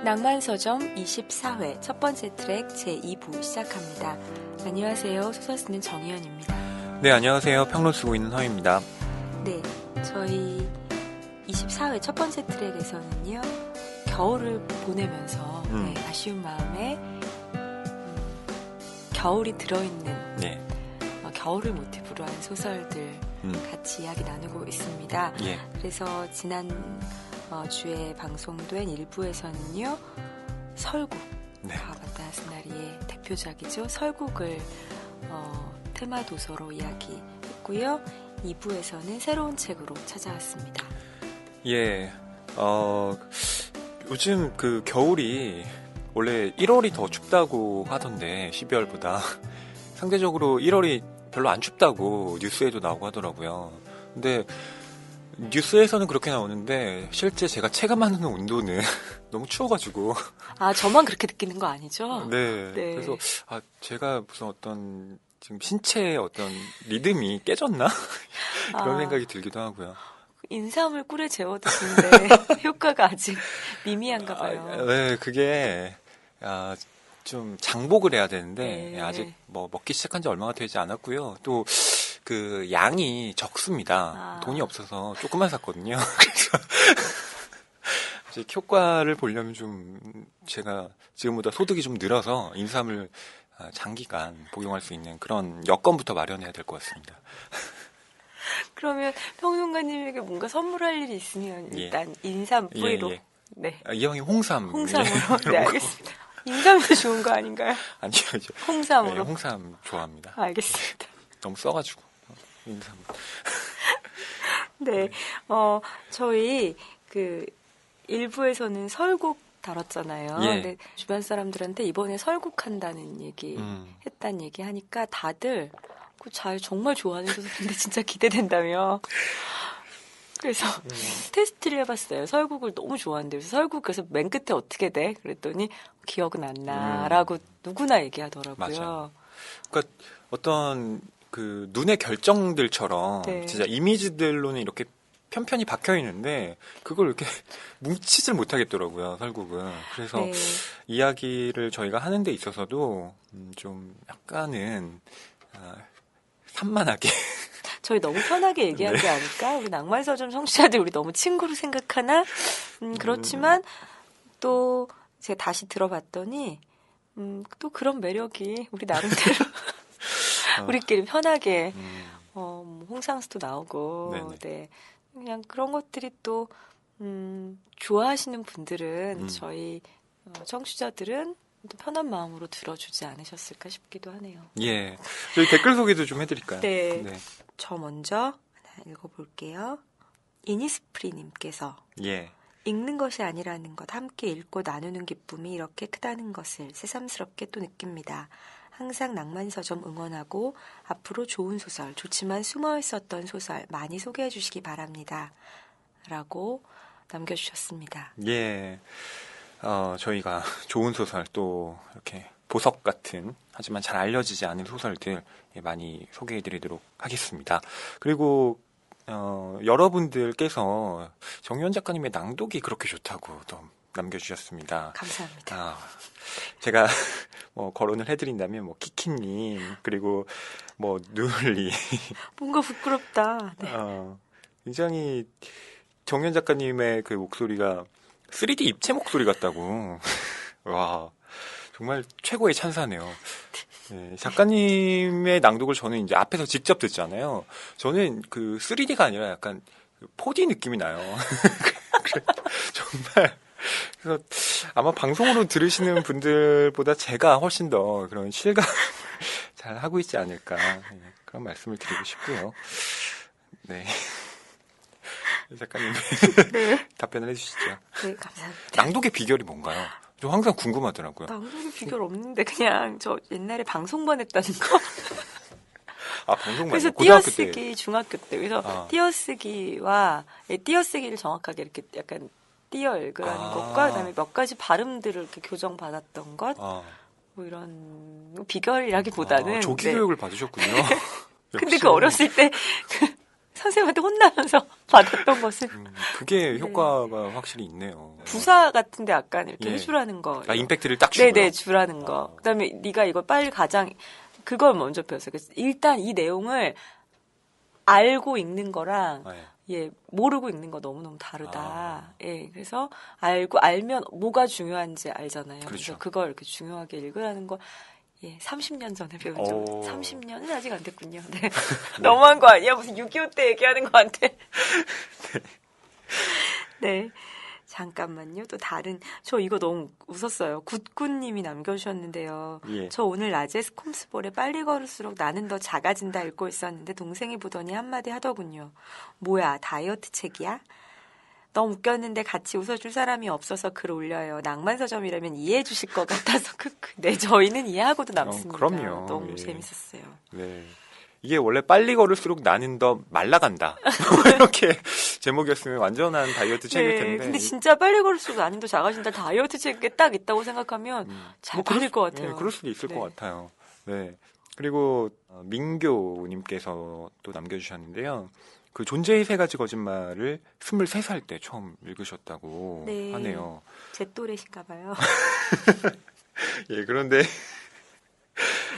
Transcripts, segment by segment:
낭만서점 24회 첫 번째 트랙 제2부 시작합니다. 안녕하세요. 소설 쓰는 정희연입니다. 네, 안녕하세요. 평론 쓰고 있는 허입니다. 네, 저희 24회 첫 번째 트랙에서는요. 겨울을 보내면서 아쉬운 마음에 겨울이 들어있는 네. 겨울을 모티브로 한 소설들 같이 이야기 나누고 있습니다. 예. 그래서 지난 주에 방송된 1부에서는요. 설국, 네. 가바타 하스나리의 대표작이죠. 설국을 테마 도서로 이야기했고요. 2부에서는 새로운 책으로 찾아왔습니다. 예. 요즘 그 겨울이 원래 1월이 더 춥다고 하던데 12월보다 상대적으로 1월이 별로 안 춥다고 뉴스에도 나오고 하더라고요. 근데 뉴스에서는 그렇게 나오는데 실제 제가 체감하는 온도는 너무 추워가지고. 아, 저만 그렇게 느끼는 거 아니죠? 네. 네. 그래서 제가 무슨 어떤 지금 신체의 어떤 리듬이 깨졌나? 그런 생각이 들기도 하고요. 인삼을 꿀에 재워 드시는데 효과가 아직 미미한가 봐요. 네, 그게 좀 장복을 해야 되는데 네. 아직 뭐 먹기 시작한 지 얼마가 되지 않았고요. 또 그 양이 적습니다. 돈이 없어서 조금만 샀거든요. 그래서 이제 효과를 보려면 좀 제가 지금보다 소득이 좀 늘어서 인삼을 장기간 복용할 수 있는 그런 여건부터 마련해야 될 것 같습니다. 그러면 평론가님에게 뭔가 선물할 일이 있으면 일단 인삼 뿌리로. 예. 네. 이왕이 홍삼으로. 네, 알겠습니다. 인삼이 좋은 거 아닌가요? 아니요. 홍삼으로. 네, 홍삼 좋아합니다. 알겠습니다. 너무 써가지고. 인삼. 네. 저희 그 일부에서는 설국 다뤘잖아요. 예. 근데 주변 사람들한테 이번에 설국한다는 얘기 했다는 얘기 하니까 다들 정말 좋아하는 소설인데 진짜 기대된다며. 그래서 테스트를 해봤어요. 설국을 너무 좋아한대요. 그래서 설국 그래서 맨 끝에 어떻게 돼? 그랬더니 기억은 안 나라고 누구나 얘기하더라고요. 맞아요. 그러니까 어떤 그 눈의 결정들처럼 네. 진짜 이미지들로는 이렇게 편편히 박혀 있는데 그걸 이렇게 뭉치질 못하겠더라고요. 설국은. 그래서 네. 이야기를 저희가 하는 데 있어서도 좀 약간은 산만하게 저희 너무 편하게 얘기한 게 아닐까? 우리 낭만서점 청취자들 우리 너무 친구로 생각하나? 그렇지만 또 제가 다시 들어봤더니 또 그런 매력이 우리 나름대로 우리끼리 편하게 홍상수도 나오고 네. 그냥 그런 것들이 또 좋아하시는 분들은 저희 청취자들은 또 편한 마음으로 들어주지 않으셨을까 싶기도 하네요. 예. 저희 댓글 소개도 좀 해드릴까요? 네. 저 먼저 하나 읽어볼게요. 이니스프리님께서 예. 읽는 것이 아니라는 것, 함께 읽고 나누는 기쁨이 이렇게 크다는 것을 새삼스럽게 또 느낍니다. 항상 낭만서점 응원하고 앞으로 좋은 소설, 좋지만 숨어 있었던 소설 많이 소개해 주시기 바랍니다. 라고 남겨주셨습니다. 예. 저희가 좋은 소설 또 이렇게 보석 같은 하지만 잘 알려지지 않은 소설들 많이 소개해드리도록 하겠습니다. 그리고 여러분들께서 정유현 작가님의 낭독이 그렇게 좋다고 또 남겨주셨습니다. 감사합니다. 제가 뭐 거론을 해드린다면 뭐 키키님 그리고 뭐 누리 뭔가 부끄럽다. 네. 굉장히 정유현 작가님의 그 목소리가 3D 입체 목소리 같다고. 와, 정말 최고의 찬사네요. 네, 작가님의 낭독을 저는 이제 앞에서 직접 듣잖아요. 저는 그 3D가 아니라 약간 4D 느낌이 나요. 정말. 그래서 아마 방송으로 들으시는 분들보다 제가 훨씬 더 그런 실감을 잘 하고 있지 않을까. 네, 그런 말씀을 드리고 싶고요. 네. 작가님 답변을 해주시죠. 네, 감사합니다. 낭독의 비결이 뭔가요? 저 항상 궁금하더라고요. 낭독의 비결 없는데 그냥 저 옛날에 방송반 했다는 거. 방송반. 그래서 고등학교 띄어쓰기 때. 중학교 때 그래서 띄어쓰기와 띄어쓰기를 정확하게 이렇게 약간 띄어 읽으라는 것과 그다음에 몇 가지 발음들을 이렇게 교정 받았던 것. 뭐 이런 비결이라기보다는 조기 교육을 받으셨군요. 근데 그 어렸을 때 선생님한테 혼나면서 받았던 것을 그게 네. 효과가 확실히 있네요. 부사 같은데 약간 이렇게 예. 해주라는 거. 임팩트를 딱 주고요. 네네, 주라는 거. 그다음에 네가 이걸 빨리 그걸 먼저 배웠어요. 그래서 일단 이 내용을 알고 읽는 거랑 네. 예, 모르고 읽는 거 너무너무 다르다. 예, 그래서 알면 뭐가 중요한지 알잖아요. 그렇죠. 그래서 그걸 이렇게 중요하게 읽으라는 거, 예, 30년 전에 배운 적. 30년은 아직 안 됐군요. 네. 너무한 거 아니야? 무슨 6.25 때 얘기하는 거 같아. 네. 잠깐만요. 또 저 이거 너무 웃었어요. 굿굿님이 남겨주셨는데요. 예. 저 오늘 낮에 스콤스볼에 빨리 걸을수록 나는 더 작아진다 읽고 있었는데 동생이 보더니 한마디 하더군요. 뭐야, 다이어트 책이야? 너무 웃겼는데 같이 웃어줄 사람이 없어서 글 올려요. 낭만서점이라면 이해해 주실 것 같아서 크크. 네, 저희는 이해하고도 남습니다. 그럼요. 너무 예. 재밌었어요. 네. 이게 원래 빨리 걸을수록 나는 더 말라간다. 이렇게 제목이었으면 완전한 다이어트 책일 텐데. 근데 진짜 빨리 걸을수록 나는 더 작아진다. 다이어트 책에 딱 있다고 생각하면 잘 팔릴 것 같아요. 네, 그럴 수도 있을 네. 것 같아요. 네. 그리고 민교님께서 또 남겨주셨는데요. 그 존재의 세 가지 거짓말을 23살 때 처음 읽으셨다고 네. 하네요. 제 또래신가 봐요. 예, 그런데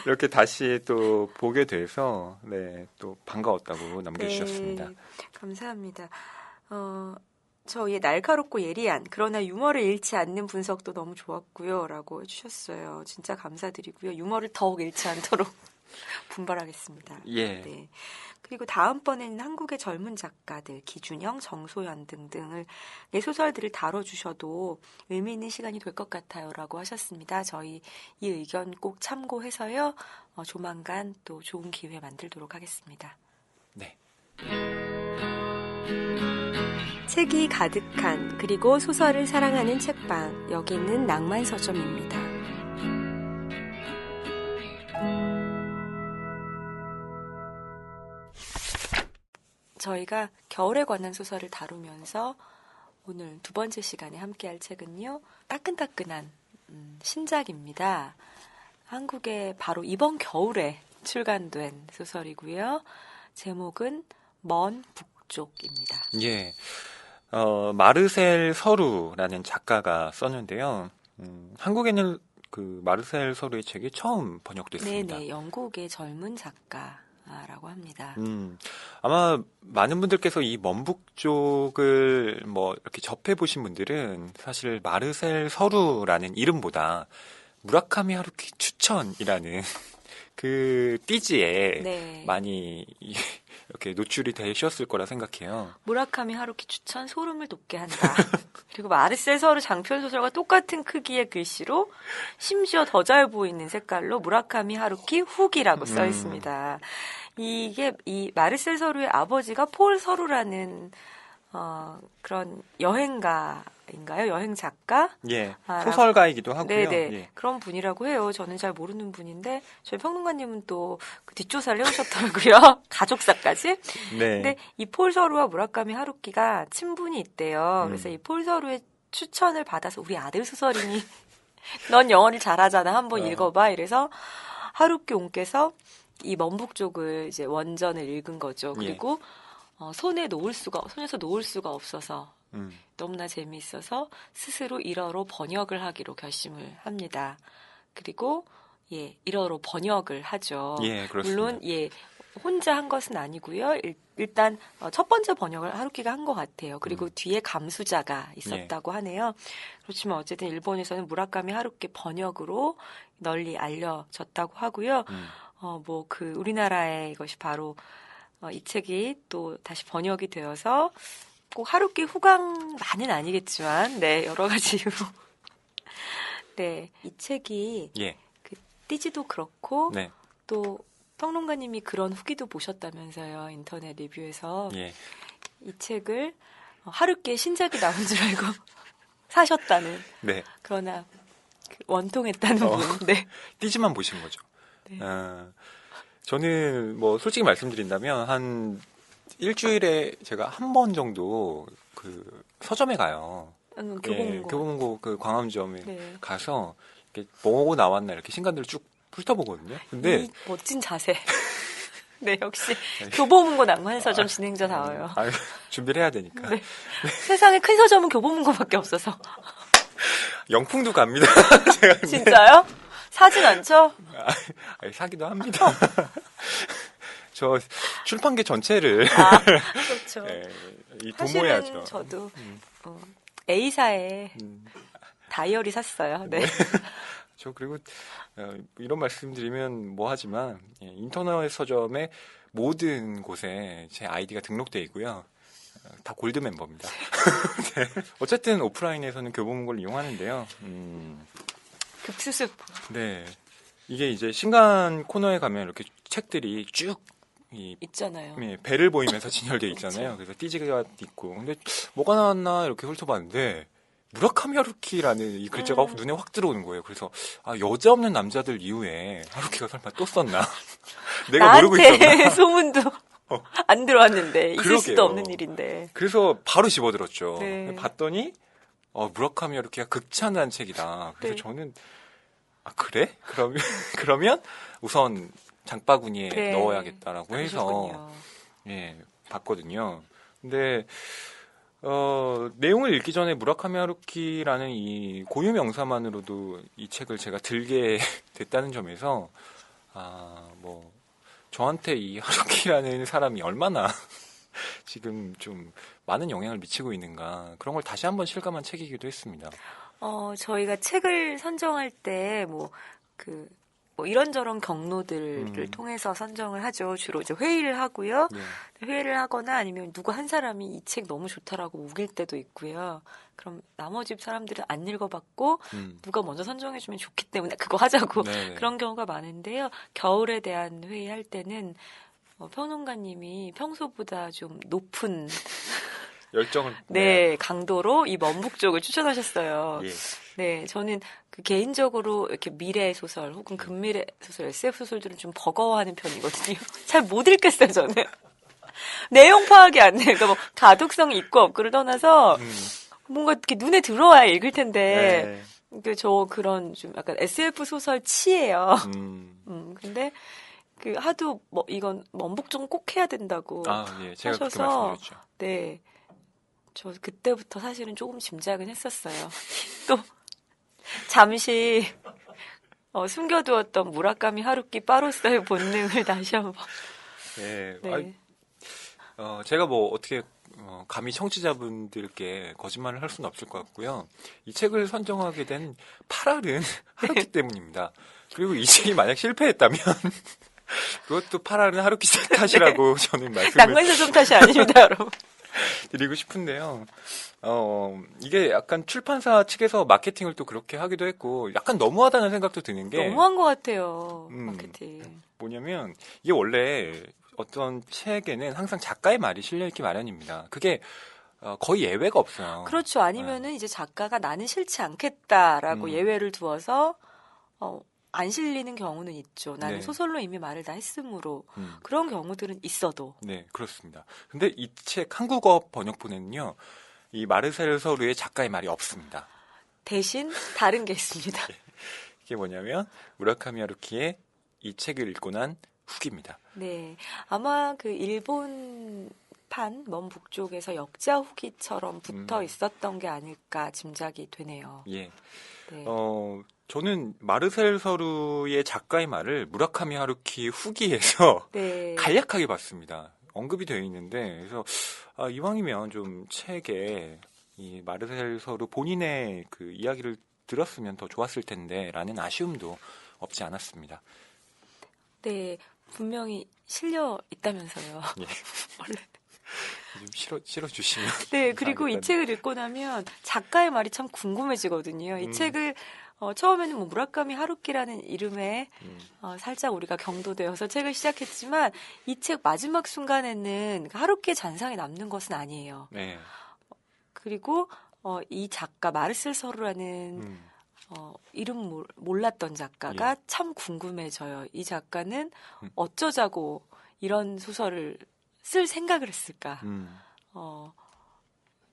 이렇게 다시 또 보게 돼서 네, 또 반가웠다고 남겨주셨습니다. 네, 감사합니다. 저의 날카롭고 예리한 그러나 유머를 잃지 않는 분석도 너무 좋았고요 라고 해주셨어요. 진짜 감사드리고요. 유머를 더욱 잃지 않도록 분발하겠습니다. 예. 네. 그리고 다음번에는 한국의 젊은 작가들 기준형, 정소연 등등을 소설들을 다뤄주셔도 의미 있는 시간이 될 것 같아요 라고 하셨습니다. 저희 이 의견 꼭 참고해서요. 조만간 또 좋은 기회 만들도록 하겠습니다. 네. 책이 가득한 그리고 소설을 사랑하는 책방, 여기는 낭만서점입니다. 저희가 겨울에 관한 소설을 다루면서 오늘 두 번째 시간에 함께할 책은요. 따끈따끈한 신작입니다. 한국에 바로 이번 겨울에 출간된 소설이고요. 제목은 먼 북쪽입니다. 예. 마르셀 서루라는 작가가 썼는데요. 한국에는 그 마르셀 서루의 책이 처음 번역됐습니다. 네네, 영국의 젊은 작가라고 합니다. 아마 많은 분들께서 이 먼북쪽을 뭐 이렇게 접해 보신 분들은 사실 마르셀 서루라는 이름보다 무라카미 하루키 추천이라는 그 띠지에 네. 많이 이렇게 노출이 되셨을 거라 생각해요. 무라카미 하루키 추천 소름을 돋게 한다. 그리고 마르셀 서루 장편 소설과 똑같은 크기의 글씨로 심지어 더 잘 보이는 색깔로 무라카미 하루키 후기라고 써 있습니다. 이게 이 마르셀 서루의 아버지가 폴 서루라는 그런 여행가인가요? 여행 작가? 예, 소설가이기도 하고요. 네네. 예. 그런 분이라고 해요. 저는 잘 모르는 분인데 저희 평론가님은 또 그 뒷조사를 해오셨더라고요. 가족사까지. 네. 근데 이 폴 서루와 무라카미 하루키가 친분이 있대요. 그래서 이 폴 서루의 추천을 받아서 우리 아들 소설이니 넌 영어를 잘하잖아. 한번 읽어봐. 이래서 하루키 옹께서 이 먼북쪽을 이제 원전을 읽은 거죠. 그리고 손에서 놓을 수가 없어서 너무나 재미있어서 스스로 일어로 번역을 하기로 결심을 합니다. 그리고 일어로 번역을 하죠. 예, 그렇습니다. 물론 혼자 한 것은 아니고요. 일단 첫 번째 번역을 하루키가 한 것 같아요. 그리고 뒤에 감수자가 있었다고 하네요. 그렇지만 어쨌든 일본에서는 무라카미 하루키 번역으로 널리 알려졌다고 하고요. 우리나라의 이것이 바로 이 책이 또 다시 번역이 되어서 꼭 하루키 후광만은 아니겠지만, 여러 가지 이유로. 이 책이 그 띠지도 그렇고, 또 평론가님이 그런 후기도 보셨다면서요, 인터넷 리뷰에서. 이 책을 하루키의 신작이 나온 줄 알고 사셨다는. 그러나 원통했다는 분. 띠지만 보신 거죠. 저는 뭐 솔직히 말씀드린다면 한 일주일에 제가 한 번 정도 그 서점에 가요. 교보문고 그 광화문점에 가서 이렇게 뭐고 나왔나 이렇게 신간들을 쭉 훑어보거든요. 근데 이 멋진 자세. 네, 역시 교보문고 낭만서점 진행자다워요. 준비를 해야 되니까. 네. 세상에 큰 서점은 교보문고밖에 없어서. 영풍도 갑니다. 제가 근데. 진짜요? 사진 않죠? 사기도 합니다. 저 출판계 전체를 그렇죠. 네, 사실은 도모해야죠. 저도 A사에 다이어리 샀어요. 네. 저 그리고 이런 말씀드리면 뭐하지만 인터넷 서점의 모든 곳에 제 아이디가 등록돼 있고요. 다 골드 멤버입니다. 네. 어쨌든 오프라인에서는 교보문고를 이용하는데요. 급수습. 네. 이게 이제 신간 코너에 가면 이렇게 책들이 쭉 있잖아요. 배를 보이면서 진열되어 있잖아요. 그래서 띠지가 있고. 근데 뭐가 나왔나 이렇게 훑어봤는데 무라카미 하루키라는 이 글자가 눈에 확 들어오는 거예요. 그래서 여자 없는 남자들 이후에 하루키가 설마 또 썼나? 내가 모르고 있었나? 나한테 소문도 안 들어왔는데 있을 그러게요. 수도 없는 일인데. 그래서 바로 집어들었죠. 네. 봤더니 무라카미 하루키가 극찬한 책이다. 그래서 네. 저는 그래? 그러면 우선 장바구니에 네. 넣어야겠다라고 해서 그러셨군요. 봤거든요. 근데 내용을 읽기 전에 무라카미 하루키라는 이 고유 명사만으로도 이 책을 제가 들게 됐다는 점에서 뭐 저한테 이 하루키라는 사람이 얼마나 지금 좀 많은 영향을 미치고 있는가 그런 걸 다시 한번 실감한 책이기도 했습니다. 저희가 책을 선정할 때 뭐 이런저런 경로들을 통해서 선정을 하죠. 주로 이제 회의를 하고요. 네. 회의를 하거나 아니면 누구 한 사람이 이 책 너무 좋다라고 우길 때도 있고요. 그럼 나머지 사람들은 안 읽어봤고 누가 먼저 선정해주면 좋기 때문에 그거 하자고 네네. 그런 경우가 많은데요. 겨울에 대한 회의할 때는 평론가님이 평소보다 좀 높은 열정을 네, 강도로 이 먼북쪽을 추천하셨어요. 예. 네, 저는 개인적으로 이렇게 미래 소설 혹은 근미래 소설, SF 소설들은 좀 버거워하는 편이거든요. 잘 못 읽겠어요, 저는. 내용 파악이 안 돼요. 그러니까 뭐 가독성이 있고 없고를 떠나서 뭔가 이렇게 눈에 들어와야 읽을 텐데. 네. 저 그런 좀 약간 SF 소설 치예요. 근데 하도 뭐 이건 먼북 좀 꼭 해야 된다고 예, 제가 그렇게 하셔서 말씀드렸죠. 네. 저 그때부터 사실은 조금 짐작은 했었어요. 또 잠시 숨겨두었던 무라카미 하루키 빠로서의 본능을 다시 한번. 네. 네. 제가 뭐 어떻게 감히 청취자분들께 거짓말을 할 수는 없을 것 같고요. 이 책을 선정하게 된 파랄은 하루키 때문입니다. 그리고 이 책이 만약 실패했다면 그것도 파랄은 하루키 탓이라고 저는 말씀을 낭만서점 탓이 아닙니다, 여러분. 드리고 싶은데요. 이게 약간 출판사 측에서 마케팅을 또 그렇게 하기도 했고, 약간 너무하다는 생각도 드는 게. 너무한 것 같아요, 마케팅. 뭐냐면, 이게 원래 어떤 책에는 항상 작가의 말이 실려있기 마련입니다. 그게 거의 예외가 없어요. 그렇죠. 아니면은 이제 작가가 나는 싫지 않겠다라고 예외를 두어서, 안 실리는 경우는 있죠. 나는 네. 소설로 이미 말을 다 했으므로. 그런 경우들은 있어도. 네, 그렇습니다. 근데 이 책 한국어 번역본에는요, 이 마르셀 서루의 작가의 말이 없습니다. 대신 다른 게 있습니다. 이게 뭐냐면, 무라카미 하루키의 이 책을 읽고 난 후기입니다. 네. 아마 일본판 먼 북쪽에서 역자 후기처럼 붙어 있었던 게 아닐까 짐작이 되네요. 예. 네. 저는 마르셀 서루의 작가의 말을 무라카미 하루키 후기에서 네. 간략하게 봤습니다. 언급이 되어 있는데, 그래서 이왕이면 좀 책에 이 마르셀 서루 본인의 그 이야기를 들었으면 더 좋았을 텐데라는 아쉬움도 없지 않았습니다. 네, 분명히 실려 있다면서요. 예. 원래. 좀 실어주시면. 네, 그리고 이 감사하겠다는. 책을 읽고 나면 작가의 말이 참 궁금해지거든요. 이 책을 처음에는 뭐 무라카미 하루키라는 이름에 살짝 우리가 경도되어서 책을 시작했지만 이 책 마지막 순간에는 하루키의 잔상이 남는 것은 아니에요. 네. 그리고 이 작가 마르셀 서루라는 이름 몰랐던 작가가 참 궁금해져요. 이 작가는 어쩌자고 이런 소설을 쓸 생각을 했을까?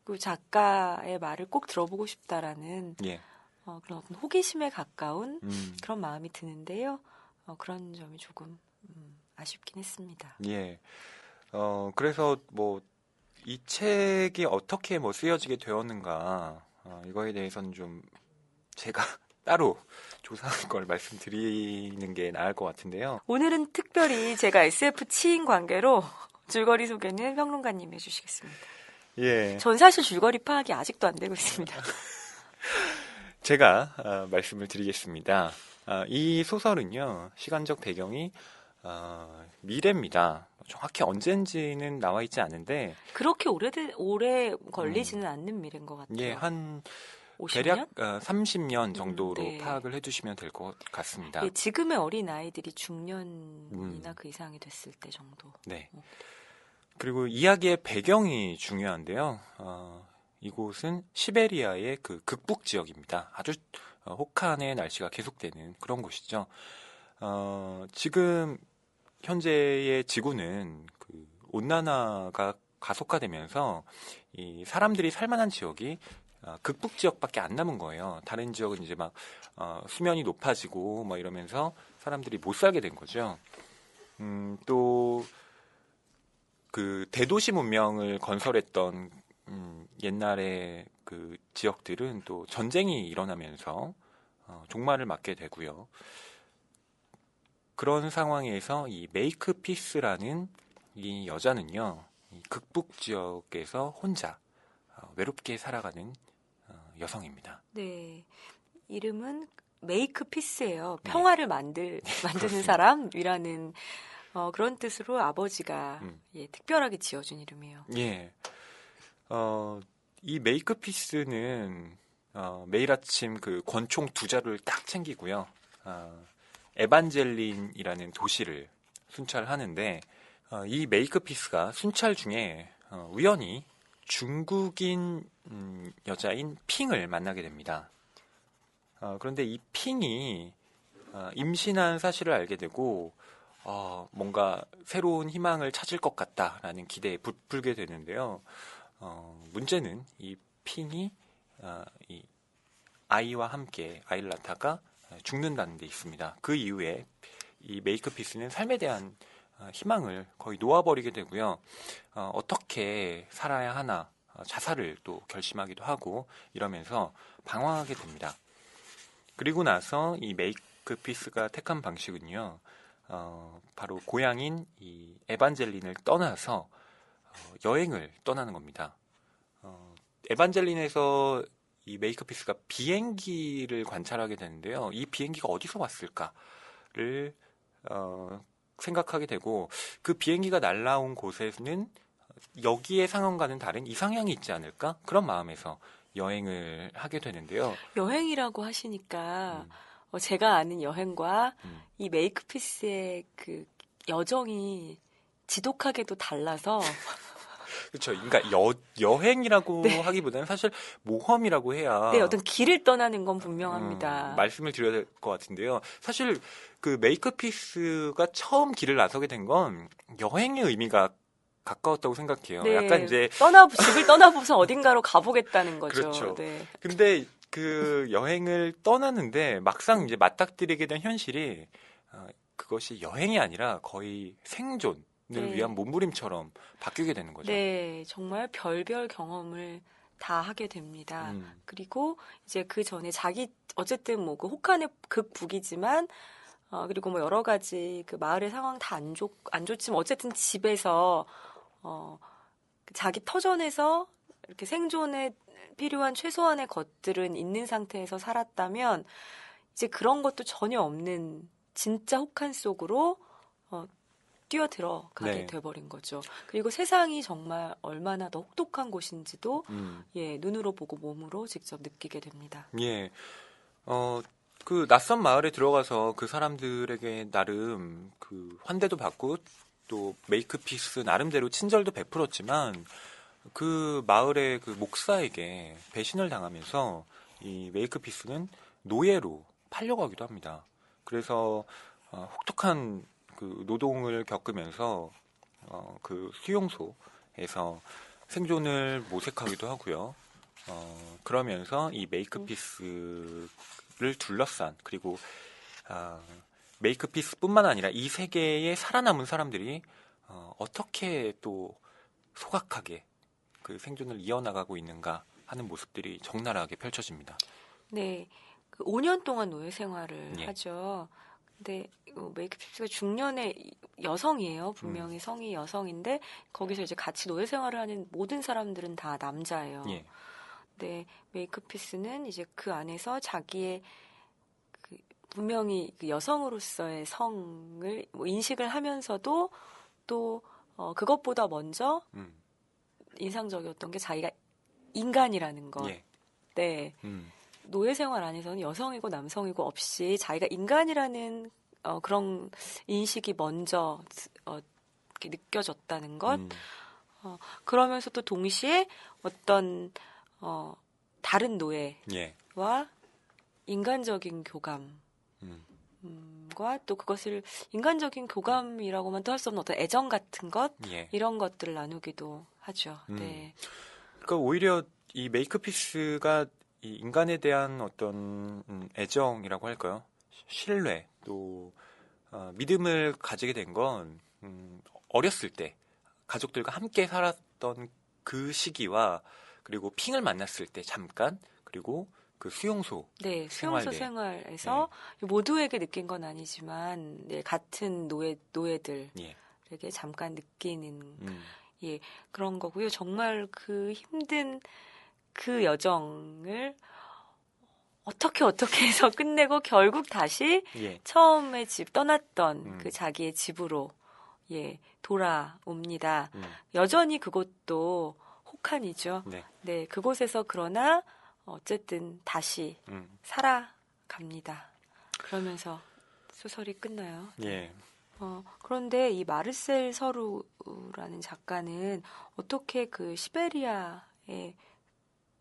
그 작가의 말을 꼭 들어보고 싶다라는 예. 그런 어떤 호기심에 가까운 그런 마음이 드는데요. 그런 점이 조금 아쉽긴 했습니다. 예. 그래서 뭐 이 책이 어떻게 뭐 쓰여지게 되었는가, 이거에 대해서는 좀 제가 따로 조사한 걸 말씀드리는 게 나을 것 같은데요. 오늘은 특별히 제가 SF 치인 관계로 줄거리 소개는 평론가님이 해주시겠습니다. 예. 전 사실 줄거리 파악이 아직도 안 되고 있습니다. 제가 말씀을 드리겠습니다. 이 소설은요, 시간적 배경이 미래입니다. 정확히 언젠지는 나와 있지 않은데, 그렇게 오래 걸리지는 않는 미래인 것 같아요. 예, 한 50년? 대략 30년 정도로 네. 파악을 해주시면 될 것 같습니다. 예, 지금의 어린 아이들이 중년이나 그 이상이 됐을 때 정도. 네. 그리고 이야기의 배경이 중요한데요. 이곳은 시베리아의 그 극북 지역입니다. 아주 혹한의 날씨가 계속되는 그런 곳이죠. 지금 현재의 지구는 그 온난화가 가속화되면서 이 사람들이 살만한 지역이 극북 지역밖에 안 남은 거예요. 다른 지역은 이제 막 수면이 높아지고 뭐 이러면서 사람들이 못 살게 된 거죠. 또 그 대도시 문명을 건설했던 옛날의 그 지역들은 또 전쟁이 일어나면서 종말을 맞게 되고요. 그런 상황에서 이 메이크 피스라는 이 여자는요, 이 극북 지역에서 혼자 외롭게 살아가는 여성입니다. 네. 이름은 메이크 피스예요. 네. 평화를 만드는 그렇습니다. 사람이라는 그런 뜻으로 아버지가 특별하게 지어준 이름이에요. 예. 이 메이크 피스는 매일 아침 그 권총 2자루를 딱 챙기고요. 에반젤린이라는 도시를 순찰하는데 이 메이크 피스가 순찰 중에 우연히 중국인 여자인 핑을 만나게 됩니다. 그런데 이 핑이 임신한 사실을 알게 되고 뭔가 새로운 희망을 찾을 것 같다라는 기대에 부풀게 되는데요. 문제는 이 핑이 이 아이와 함께 아이를 낳다가 죽는다는 데 있습니다. 그 이후에 이 메이크 피스는 삶에 대한 희망을 거의 놓아버리게 되고요. 어떻게 살아야 하나 자살을 또 결심하기도 하고 이러면서 방황하게 됩니다. 그리고 나서 이 메이크 피스가 택한 방식은요. 바로 고향인 이 에반젤린을 떠나서 여행을 떠나는 겁니다. 에반젤린에서 이 메이크 피스가 비행기를 관찰하게 되는데요. 이 비행기가 어디서 왔을까를 생각하게 되고 그 비행기가 날아온 곳에는 여기의 상황과는 다른 이상향이 있지 않을까? 그런 마음에서 여행을 하게 되는데요. 여행이라고 하시니까 제가 아는 여행과 이 메이크 피스의 그 여정이 지독하게도 달라서 그렇죠. 그러니까 여행이라고 네. 하기보다는 사실 모험이라고 해야 네, 어떤 길을 떠나는 건 분명합니다. 말씀을 드려야 될 것 같은데요. 사실 그 메이크 피스가 처음 길을 나서게 된 건 여행의 의미가 가까웠다고 생각해요. 네, 약간 이제 집을 떠나보서 어딘가로 가보겠다는 거죠. 그렇죠. 네. 근데 그 여행을 떠나는데 막상 이제 맞닥뜨리게 된 현실이 그것이 여행이 아니라 거의 생존을 네. 위한 몸부림처럼 바뀌게 되는 거죠. 네, 정말 별별 경험을 다 하게 됩니다. 그리고 이제 그 전에 어쨌든 뭐 그 혹한의 극북이지만 그리고 뭐 여러 가지 그 마을의 상황 다 안 좋지만 어쨌든 집에서 자기 터전에서 이렇게 생존에 필요한 최소한의 것들은 있는 상태에서 살았다면 이제 그런 것도 전혀 없는 진짜 혹한 속으로 뛰어들어가게 네. 돼버린 거죠. 그리고 세상이 정말 얼마나 더 혹독한 곳인지도 눈으로 보고 몸으로 직접 느끼게 됩니다. 예. 그 낯선 마을에 들어가서 그 사람들에게 나름 그 환대도 받고 또 메이크 피스 나름대로 친절도 베풀었지만 그 마을의 그 목사에게 배신을 당하면서 이 메이크 피스는 노예로 팔려가기도 합니다. 그래서 혹독한 그 노동을 겪으면서 그 수용소에서 생존을 모색하기도 하고요. 그러면서 이 메이크 피스를 둘러싼 그리고 메이크피스뿐만 아니라 이 세계에 살아남은 사람들이 어떻게 또 소각하게 그 생존을 이어나가고 있는가 하는 모습들이 적나라하게 펼쳐집니다. 네, 그 5년 동안 노예 생활을 예. 하죠. 근데 메이크피스가 중년의 여성이에요. 분명히 성이 여성인데 거기서 이제 같이 노예 생활을 하는 모든 사람들은 다 남자예요. 예. 네, 메이크피스는 이제 그 안에서 자기의 그 분명히 그 여성으로서의 성을 뭐 인식을 하면서도 또 그것보다 먼저 인상적이었던 게 자기가 인간이라는 것. 예. 네. 노예 생활 안에서는 여성이고 남성이고 없이 자기가 인간이라는 그런 인식이 먼저 이렇게 느껴졌다는 것. 그러면서 또 동시에 어떤 다른 노예와 예. 인간적인 교감과 또 그것을 인간적인 교감이라고만 또 할 수 없는 어떤 애정 같은 것 예. 이런 것들을 나누기도 하죠. 네. 그러니까 오히려 이 메이크피스가 이 인간에 대한 어떤 애정이라고 할까요? 신뢰 또 믿음을 가지게 된 건 어렸을 때 가족들과 함께 살았던 그 시기와 그리고 핑을 만났을 때 잠깐 그리고 그 수용소 네, 수용소 생활 내. 생활에서 모두에게 느낀 건 아니지만 네, 같은 노예들에게 예. 잠깐 느끼는 예, 그런 거고요. 정말 그 힘든 그 여정을 어떻게 해서 끝내고 결국 다시 예. 처음에 집 떠났던 그 자기의 집으로 예, 돌아옵니다. 여전히 그곳도 혹한이죠. 네. 네, 그곳에서 그러나 어쨌든 다시 살아갑니다. 그러면서 소설이 끝나요. 예. 그런데 이 마르셀 서루라는 작가는 어떻게 그 시베리아의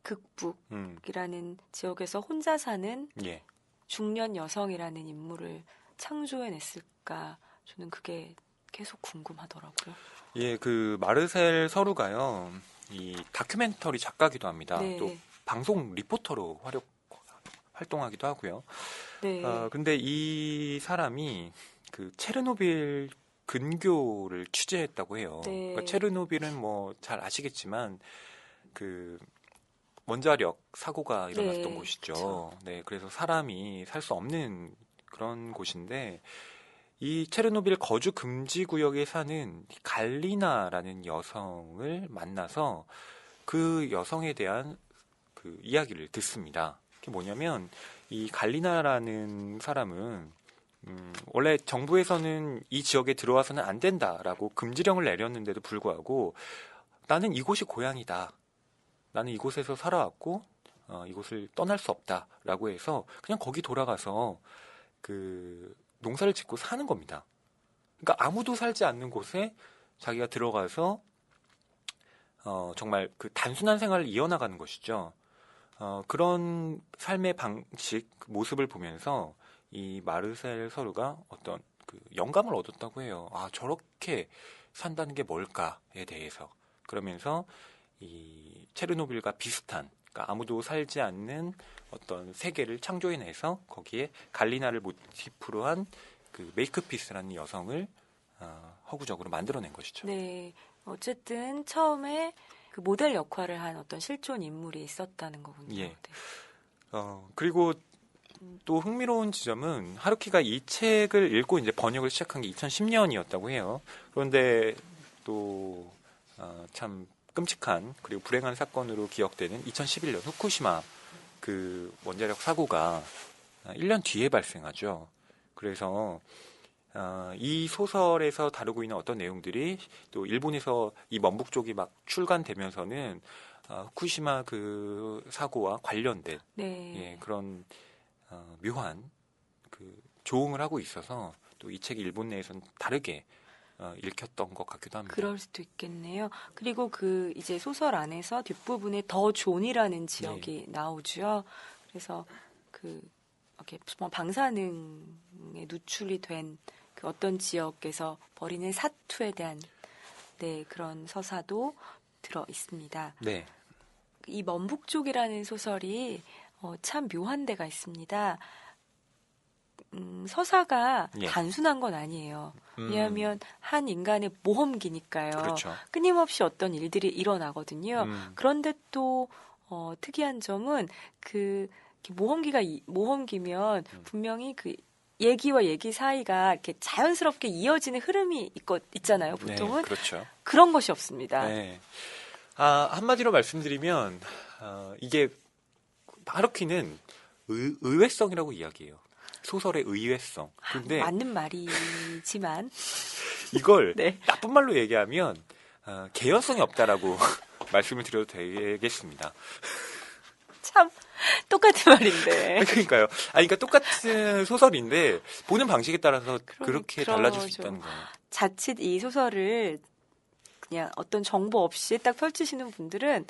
극북이라는 지역에서 혼자 사는 예. 중년 여성이라는 인물을 창조해냈을까? 저는 그게 계속 궁금하더라고요. 예, 그 마르셀 서루가요. 이 다큐멘터리 작가기도 합니다. 네. 또 방송 리포터로 활동하기도 하고요. 네. 근데 이 사람이 그 체르노빌 근교를 취재했다고 해요. 네. 그러니까 체르노빌은 뭐 잘 아시겠지만 그 원자력 사고가 일어났던 네, 곳이죠. 그쵸. 네, 그래서 사람이 살 수 없는 그런 곳인데 이 체르노빌 거주 금지 구역에 사는 갈리나라는 여성을 만나서 그 여성에 대한 그 이야기를 듣습니다. 그게 뭐냐면 이 갈리나라는 사람은 원래 정부에서는 이 지역에 들어와서는 안 된다라고 금지령을 내렸는데도 불구하고 나는 이곳이 고향이다. 나는 이곳에서 살아왔고 이곳을 떠날 수 없다라고 해서 그냥 거기 돌아가서 그 농사를 짓고 사는 겁니다. 그러니까 아무도 살지 않는 곳에 자기가 들어가서 정말 그 단순한 생활을 이어나가는 것이죠. 그런 삶의 방식, 모습을 보면서 이 마르셀 서루가 어떤 그 영감을 얻었다고 해요. 아, 저렇게 산다는 게 뭘까에 대해서. 그러면서 이 체르노빌과 비슷한, 그러니까 아무도 살지 않는 어떤 세계를 창조해내서 거기에 갈리나를 모티프로 한 그 메이크피스라는 여성을 허구적으로 만들어낸 것이죠. 네. 어쨌든 처음에 그 모델 역할을 한 어떤 실존 인물이 있었다는 거군요. 예. 네. 그리고 또 흥미로운 지점은 하루키가 이 책을 읽고 이제 번역을 시작한 게 2010년이었다고 해요. 그런데 또 참 끔찍한 그리고 불행한 사건으로 기억되는 2011년 후쿠시마 그 원자력 사고가 1년 뒤에 발생하죠. 그래서 이 소설에서 다루고 있는 어떤 내용들이 또 일본에서 이 먼북 쪽이 막 출간되면서는 후쿠시마 그 사고와 관련된 네. 예, 그런 묘한 그 조응을 하고 있어서 또 이 책이 일본 내에서는 다르게 읽혔던 것 같기도 합니다. 그럴 수도 있겠네요. 그리고 그 이제 소설 안에서 뒷부분에 더 존이라는 지역이 나오죠. 그래서 그 이렇게 방사능에 누출이 된 그 어떤 지역에서 벌이는 사투에 대한 네, 그런 서사도 들어 있습니다. 네. 이 먼북족이라는 소설이 참 묘한 데가 있습니다. 서사가 예. 단순한 건 아니에요. 왜냐하면 한 인간의 모험기니까요. 그렇죠. 끊임없이 어떤 일들이 일어나거든요. 그런데 또 특이한 점은 그 모험기면 분명히 그 얘기와 얘기 사이가 이렇게 자연스럽게 이어지는 흐름이 있잖아요. 보통은 네, 그렇죠. 그런 것이 없습니다. 네. 한마디로 말씀드리면 이게 하루키는 의외성이라고 이야기해요. 소설의 의외성. 근데 맞는 말이지만 이걸 네. 나쁜 말로 얘기하면 개연성이 없다라고 말씀을 드려도 되겠습니다. 참 똑같은 말인데. 그러니까요. 그러니까 똑같은 소설인데 보는 방식에 따라서 그렇게 달라질 수 있다는 거예요. 자칫 이 소설을 그냥 어떤 정보 없이 딱 펼치시는 분들은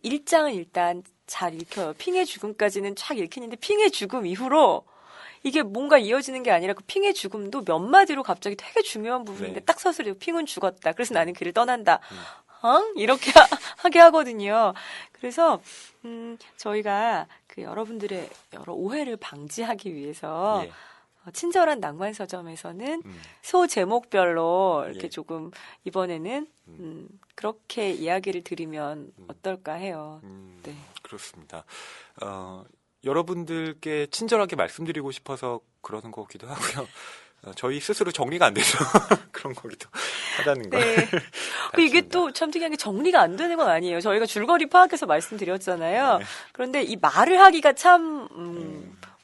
1장은 일단 잘 읽혀요. 핑의 죽음까지는 쫙 읽히는데 핑의 죽음 이후로 이게 뭔가 이어지는 게 아니라 그 핑의 죽음도 몇 마디로 갑자기 되게 중요한 부분인데 네. 딱 서술이고 핑은 죽었다. 그래서 나는 그를 떠난다. 이렇게 하게 하거든요. 그래서 저희가 그 여러분들의 여러 오해를 방지하기 위해서 예. 친절한 낭만 서점에서는 소 제목별로 이렇게 예. 조금 이번에는 그렇게 이야기를 드리면 어떨까 해요. 네. 그렇습니다. 여러분들께 친절하게 말씀드리고 싶어서 그러는 거기도 하고요. 저희 스스로 정리가 안 돼서 그런 거기도 하다는 거. 네. 이게 또 참 특이한 게 정리가 안 되는 건 아니에요. 저희가 줄거리 파악해서 말씀드렸잖아요. 네. 그런데 이 말을 하기가 참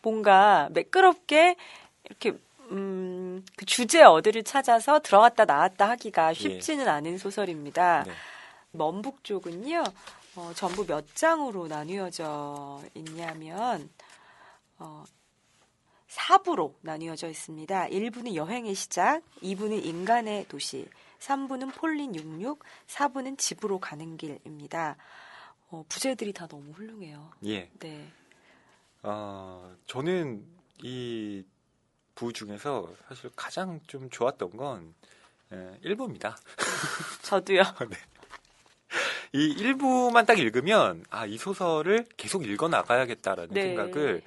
뭔가 매끄럽게 이렇게 그 주제 어디를 찾아서 들어갔다 나왔다 하기가 쉽지는 않은 소설입니다. 네. 먼북 쪽은요. 전부 몇 장으로 나뉘어져 있냐면 4부로 나뉘어져 있습니다. 1부는 여행의 시작, 2부는 인간의 도시, 3부는 폴린 66, 4부는 집으로 가는 길입니다. 부제들이 다 너무 훌륭해요. 예. 네. 저는 이 부 중에서 사실 가장 좀 좋았던 건 1부입니다. 저도요. 네. 이 1부만 딱 읽으면 이 소설을 계속 읽어 나가야겠다라는 네. 생각을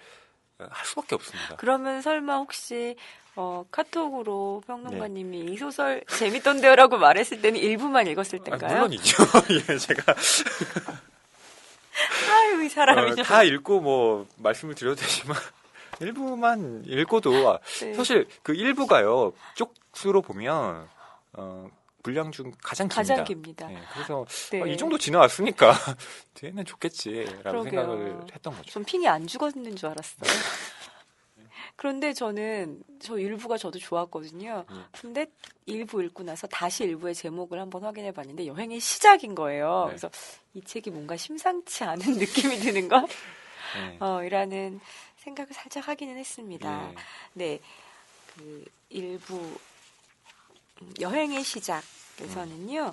할 수밖에 없습니다. 그러면 설마 혹시 카톡으로 평론가님이 이 소설 재밌던데요라고 말했을 때는 1부만 읽었을 때인가요? 물론이죠. 예, 제가 아유, 이 사람이 다 읽고 뭐 말씀을 드려도 되지만 1부만 읽고도 네. 사실 그 1부가요. 쪽수로 보면 분량 중 가장 깁니다. 네, 그래서 네. 이 정도 지나왔으니까 뒤에는 좋겠지라고 그러게요. 생각을 했던 거죠. 전 핑이 안 죽었는 줄 알았어요. 그런데 저는 저 1부가 저도 좋았거든요. 근데 1부 읽고 나서 다시 1부의 제목을 한번 확인해 봤는데 여행의 시작인 거예요. 네. 그래서 이 책이 뭔가 심상치 않은 느낌이 드는 것? 네. 이라는 생각을 살짝 하기는 했습니다. 예. 네. 그 1부 여행의 시작에서는요.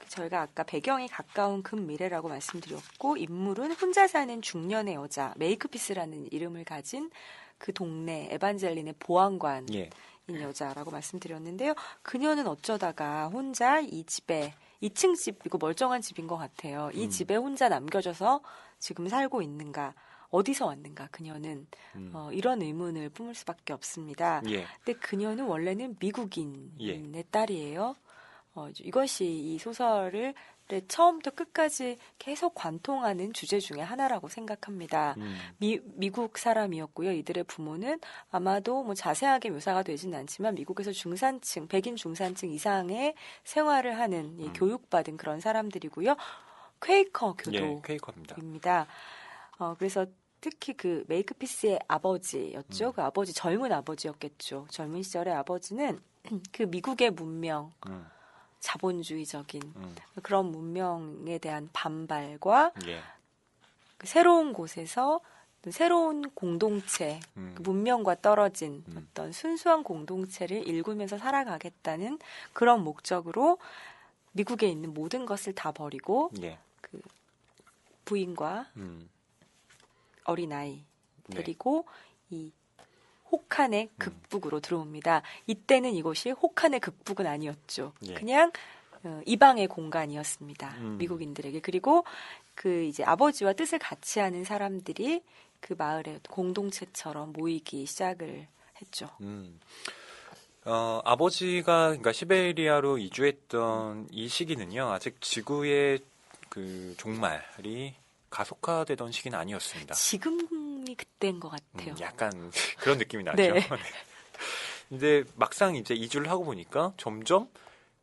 저희가 아까 배경이 가까운 근미래라고 말씀드렸고 인물은 혼자 사는 중년의 여자 메이크피스라는 이름을 가진 그 동네 에반젤린의 보안관인 예. 여자라고 말씀드렸는데요. 그녀는 어쩌다가 혼자 이 집에 2층 집, 이거 멀쩡한 집인 것 같아요. 이 집에 혼자 남겨져서 지금 살고 있는가, 어디서 왔는가 그녀는 이런 의문을 뿜을 수밖에 없습니다. 예. 근데 그녀는 원래는 미국인의 예. 딸이에요. 이것이 이 소설을 처음부터 끝까지 계속 관통하는 주제 중에 하나라고 생각합니다. 미국 사람이었고요. 이들의 부모는 아마도 뭐 자세하게 묘사가 되진 않지만 미국에서 중산층, 백인 중산층 이상의 생활을 하는 이 교육받은 그런 사람들이고요. 퀘이커 예, 퀘이커입니다. 교도입니다. 그래서 특히 그 메이크피스의 아버지였죠. 그 아버지, 젊은 아버지였겠죠. 젊은 시절의 아버지는 그 미국의 문명, 자본주의적인 그런 문명에 대한 반발과 예. 그 새로운 곳에서 새로운 공동체, 그 문명과 떨어진 어떤 순수한 공동체를 일구면서 살아가겠다는 그런 목적으로 미국에 있는 모든 것을 다 버리고 예. 그 부인과 어린아이 네. 데리고 이 혹한의 극북으로 들어옵니다. 이때는 이곳이 혹한의 극북은 아니었죠. 예. 그냥 이방의 공간이었습니다. 미국인들에게. 그리고 그 이제 아버지와 뜻을 같이 하는 사람들이 그 마을의 공동체처럼 모이기 시작을 했죠. 아버지가 그러니까 시베리아로 이주했던 이 시기는요, 아직 지구의 그 종말이 가속화되던 시기는 아니었습니다. 지금이 그때인 것 같아요. 약간 그런 느낌이 나죠. 네. 네. 근데 막상 이제 이주를 하고 보니까 점점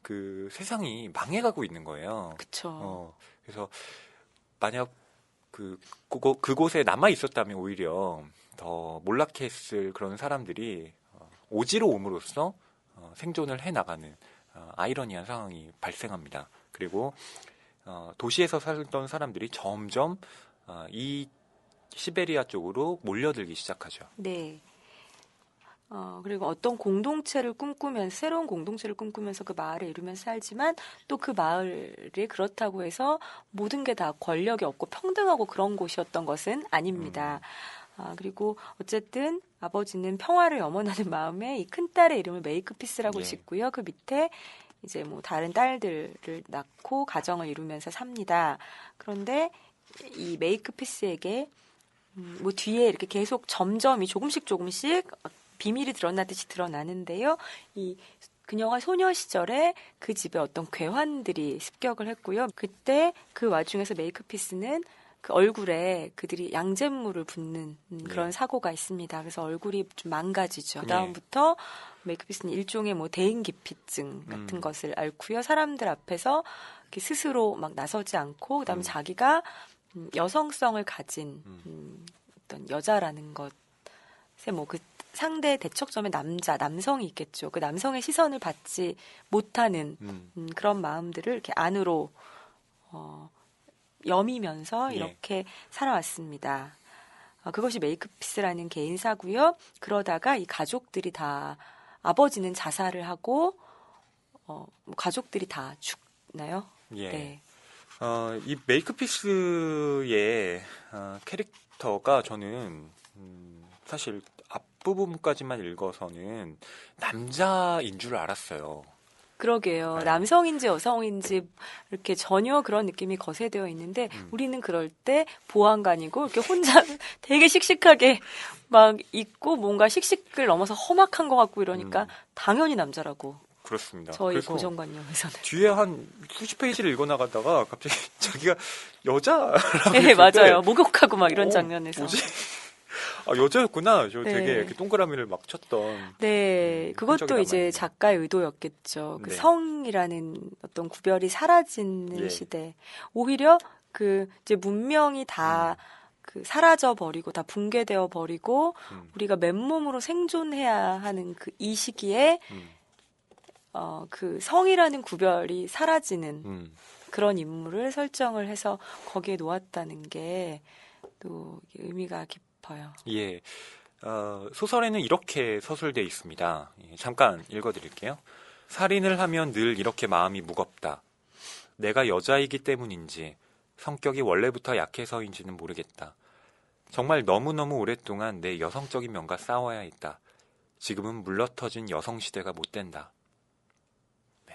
그 세상이 망해가고 있는 거예요. 그쵸. 그래서 만약 그곳에 남아 있었다면 오히려 더 몰락했을 그런 사람들이 오지로 옴으로써 생존을 해 나가는 아이러니한 상황이 발생합니다. 그리고 도시에서 살던 사람들이 점점 이 시베리아 쪽으로 몰려들기 시작하죠. 네. 그리고 어떤 공동체를 꿈꾸면서, 새로운 공동체를 꿈꾸면서 그 마을에 이루면서 살지만 또 그 마을이 그렇다고 해서 모든 게 다 권력이 없고 평등하고 그런 곳이었던 것은 아닙니다. 그리고 어쨌든 아버지는 평화를 염원하는 마음에 이 큰딸의 이름을 메이크피스라고 예. 짓고요. 그 밑에 이제 뭐 다른 딸들을 낳고 가정을 이루면서 삽니다. 그런데 이 메이크피스에게 뭐 뒤에 이렇게 계속 점점이 조금씩 비밀이 드러나듯이 드러나는데요. 이 그녀가 소녀 시절에 그 집에 어떤 괴환들이 습격을 했고요. 그때 그 와중에서 메이크피스는 그 얼굴에 그들이 양잿물을 붓는 그런 예. 사고가 있습니다. 그래서 얼굴이 좀 망가지죠. 예. 그다음부터 메이크피스는 일종의 뭐 대인기피증 같은 것을 앓고요. 사람들 앞에서 이렇게 스스로 막 나서지 않고 그다음에 자기가 여성성을 가진 어떤 여자라는 것에 뭐 그 상대 대척점에 남성이 있겠죠. 그 남성의 시선을 받지 못하는 그런 마음들을 이렇게 안으로 여미면서 예. 이렇게 살아왔습니다. 그것이 메이크피스라는 개인사고요. 그러다가 이 가족들이 다 아버지는 자살을 하고 뭐 가족들이 다 죽나요? 예. 네. 이 메이크피스의 캐릭터가 저는 사실 앞부분까지만 읽어서는 남자인 줄 알았어요. 그러게요. 네. 남성인지 여성인지 이렇게 전혀 그런 느낌이 거세되어 있는데 우리는 그럴 때 보안관이고 이렇게 혼자 되게 씩씩하게 막 있고 뭔가 씩씩을 넘어서 험악한 것 같고 이러니까 당연히 남자라고. 그렇습니다. 저희 그래서 고정관념에서는. 뒤에 한 수십 페이지를 읽어나가다가 갑자기 자기가 여자라고 네, 했을 때 맞아요. 목욕하고 막 이런 장면에서. 뭐지? 여자였구나. 저 네. 되게 이렇게 동그라미를 막 쳤던. 네, 그것도 흔적이 이제 남아있네요. 작가의 의도였겠죠. 그 네. 성이라는 어떤 구별이 사라지는 예. 시대. 오히려 그 이제 문명이 다 그 사라져 버리고 다 붕괴되어 버리고 우리가 맨몸으로 생존해야 하는 그 이 시기에 그 성이라는 구별이 사라지는 그런 인물을 설정을 해서 거기에 놓았다는 게 또 의미가 깊어요. 예. 소설에는 이렇게 서술되어 있습니다. 예, 잠깐 읽어드릴게요. 살인을 하면 늘 이렇게 마음이 무겁다. 내가 여자이기 때문인지 성격이 원래부터 약해서인지는 모르겠다. 정말 너무너무 오랫동안 내 여성적인 면과 싸워야 했다. 지금은 물러터진 여성시대가 못 된다.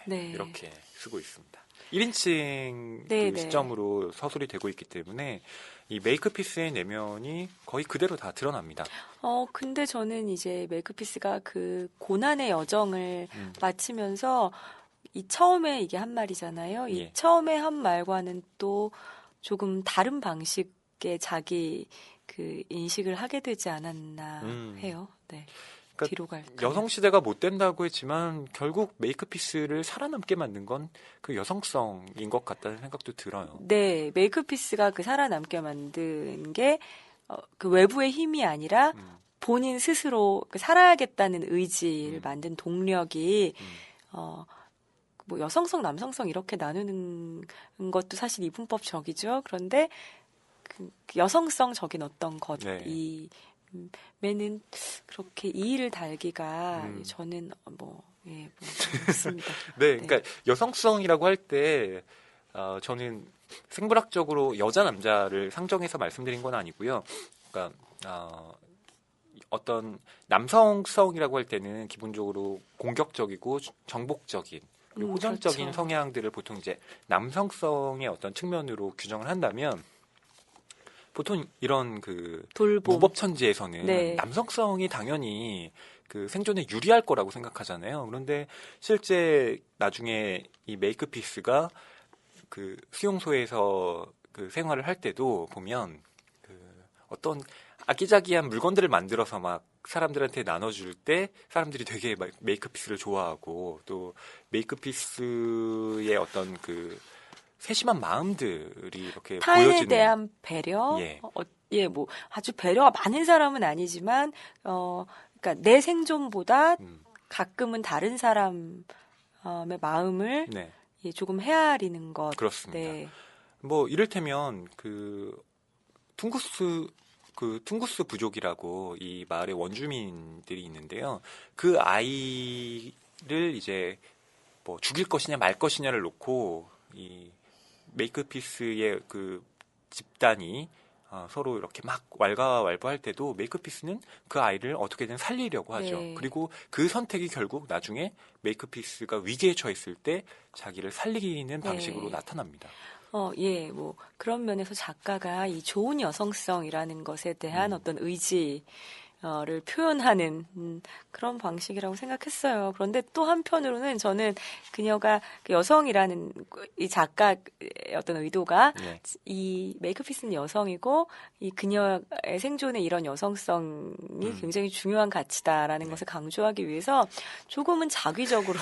네. 이렇게 쓰고 있습니다. 1인칭 네, 그 네. 시점으로 서술이 되고 있기 때문에 이 메이크피스의 내면이 거의 그대로 다 드러납니다. 근데 저는 이제 메이크피스가 그 고난의 여정을 마치면서 이 처음에 이게 한 말이잖아요. 이 예. 처음에 한 말과는 또 조금 다른 방식의 자기 그 인식을 하게 되지 않았나 해요. 네. 그러니까 뒤로 갈까요? 여성시대가 못 된다고 했지만 결국 메이크피스를 살아남게 만든 건 그 여성성인 것 같다는 생각도 들어요. 네, 메이크피스가 그 살아남게 만든 게 그 외부의 힘이 아니라 본인 스스로 그 살아야겠다는 의지를 만든 동력이 뭐 여성성, 남성성 이렇게 나누는 것도 사실 이분법적이죠. 그런데 그 여성성적인 어떤 것, 네. 이 매는 그렇게 이의를 달기가 저는 그렇습니다. 네, 그러니까 여성성이라고 할 때 저는 생물학적으로 여자 남자를 상정해서 말씀드린 건 아니고요. 그러니까 어떤 남성성이라고 할 때는 기본적으로 공격적이고 정복적인 그리고 호전적인 그렇죠. 성향들을 보통 이제 남성성의 어떤 측면으로 규정을 한다면 보통 이런 돌봄. 무법천지에서는 네. 남성성이 당연히 생존에 유리할 거라고 생각하잖아요. 그런데 실제 나중에 이 메이크피스가 수용소에서 생활을 할 때도 보면 어떤 아기자기한 물건들을 만들어서 막 사람들한테 나눠줄 때 사람들이 되게 막 메이크피스를 좋아하고 또 메이크피스의 어떤 세심한 마음들이 이렇게 타인에 보여지는 대한 배려, 예. 뭐 아주 배려가 많은 사람은 아니지만, 그러니까 내 생존보다 가끔은 다른 사람의 마음을 네. 조금 헤아리는 것. 그렇습니다. 네. 뭐 이를테면 퉁구스 퉁구스 부족이라고 이 마을의 원주민들이 있는데요. 그 아이를 이제 뭐 죽일 것이냐 말 것이냐를 놓고 이 메이크피스의 집단이 서로 이렇게 막 왈가왈부할 때도 메이크피스는 그 아이를 어떻게든 살리려고 하죠. 네. 그리고 그 선택이 결국 나중에 메이크피스가 위기에 처했을 때 자기를 살리는 방식으로 네. 나타납니다. 예, 뭐, 그런 면에서 작가가 이 좋은 여성성이라는 것에 대한 어떤 의지를 표현하는 그런 방식이라고 생각했어요. 그런데 또 한편으로는 저는 그녀가 여성이라는 이 작가의 어떤 의도가 예. 이 메이크피스는 여성이고 이 그녀의 생존에 이런 여성성이 굉장히 중요한 가치다라는 네. 것을 강조하기 위해서 조금은 자기적으로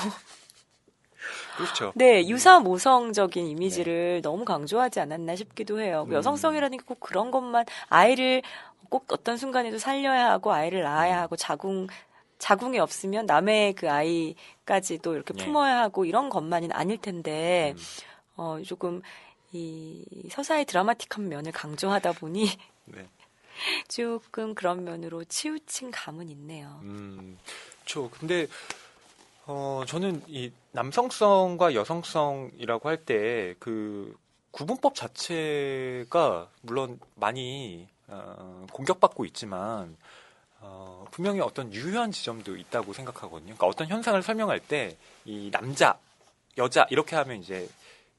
그렇죠. 네, 유사모성적인 이미지를 너무 강조하지 않았나 싶기도 해요. 여성성이라는 게 꼭 그런 것만 아이를 꼭 어떤 순간에도 살려야 하고 아이를 낳아야 하고 자궁이 없으면 남의 그 아이까지도 이렇게 예. 품어야 하고 이런 것만은 아닐 텐데 조금 이 서사의 드라마틱한 면을 강조하다 보니 네. 조금 그런 면으로 치우친 감은 있네요. 근데 저는 이 남성성과 여성성이라고 할 때 구분법 자체가 물론 많이 공격받고 있지만 분명히 어떤 유효한 지점도 있다고 생각하거든요. 그러니까 어떤 현상을 설명할 때 이 남자, 여자 이렇게 하면 이제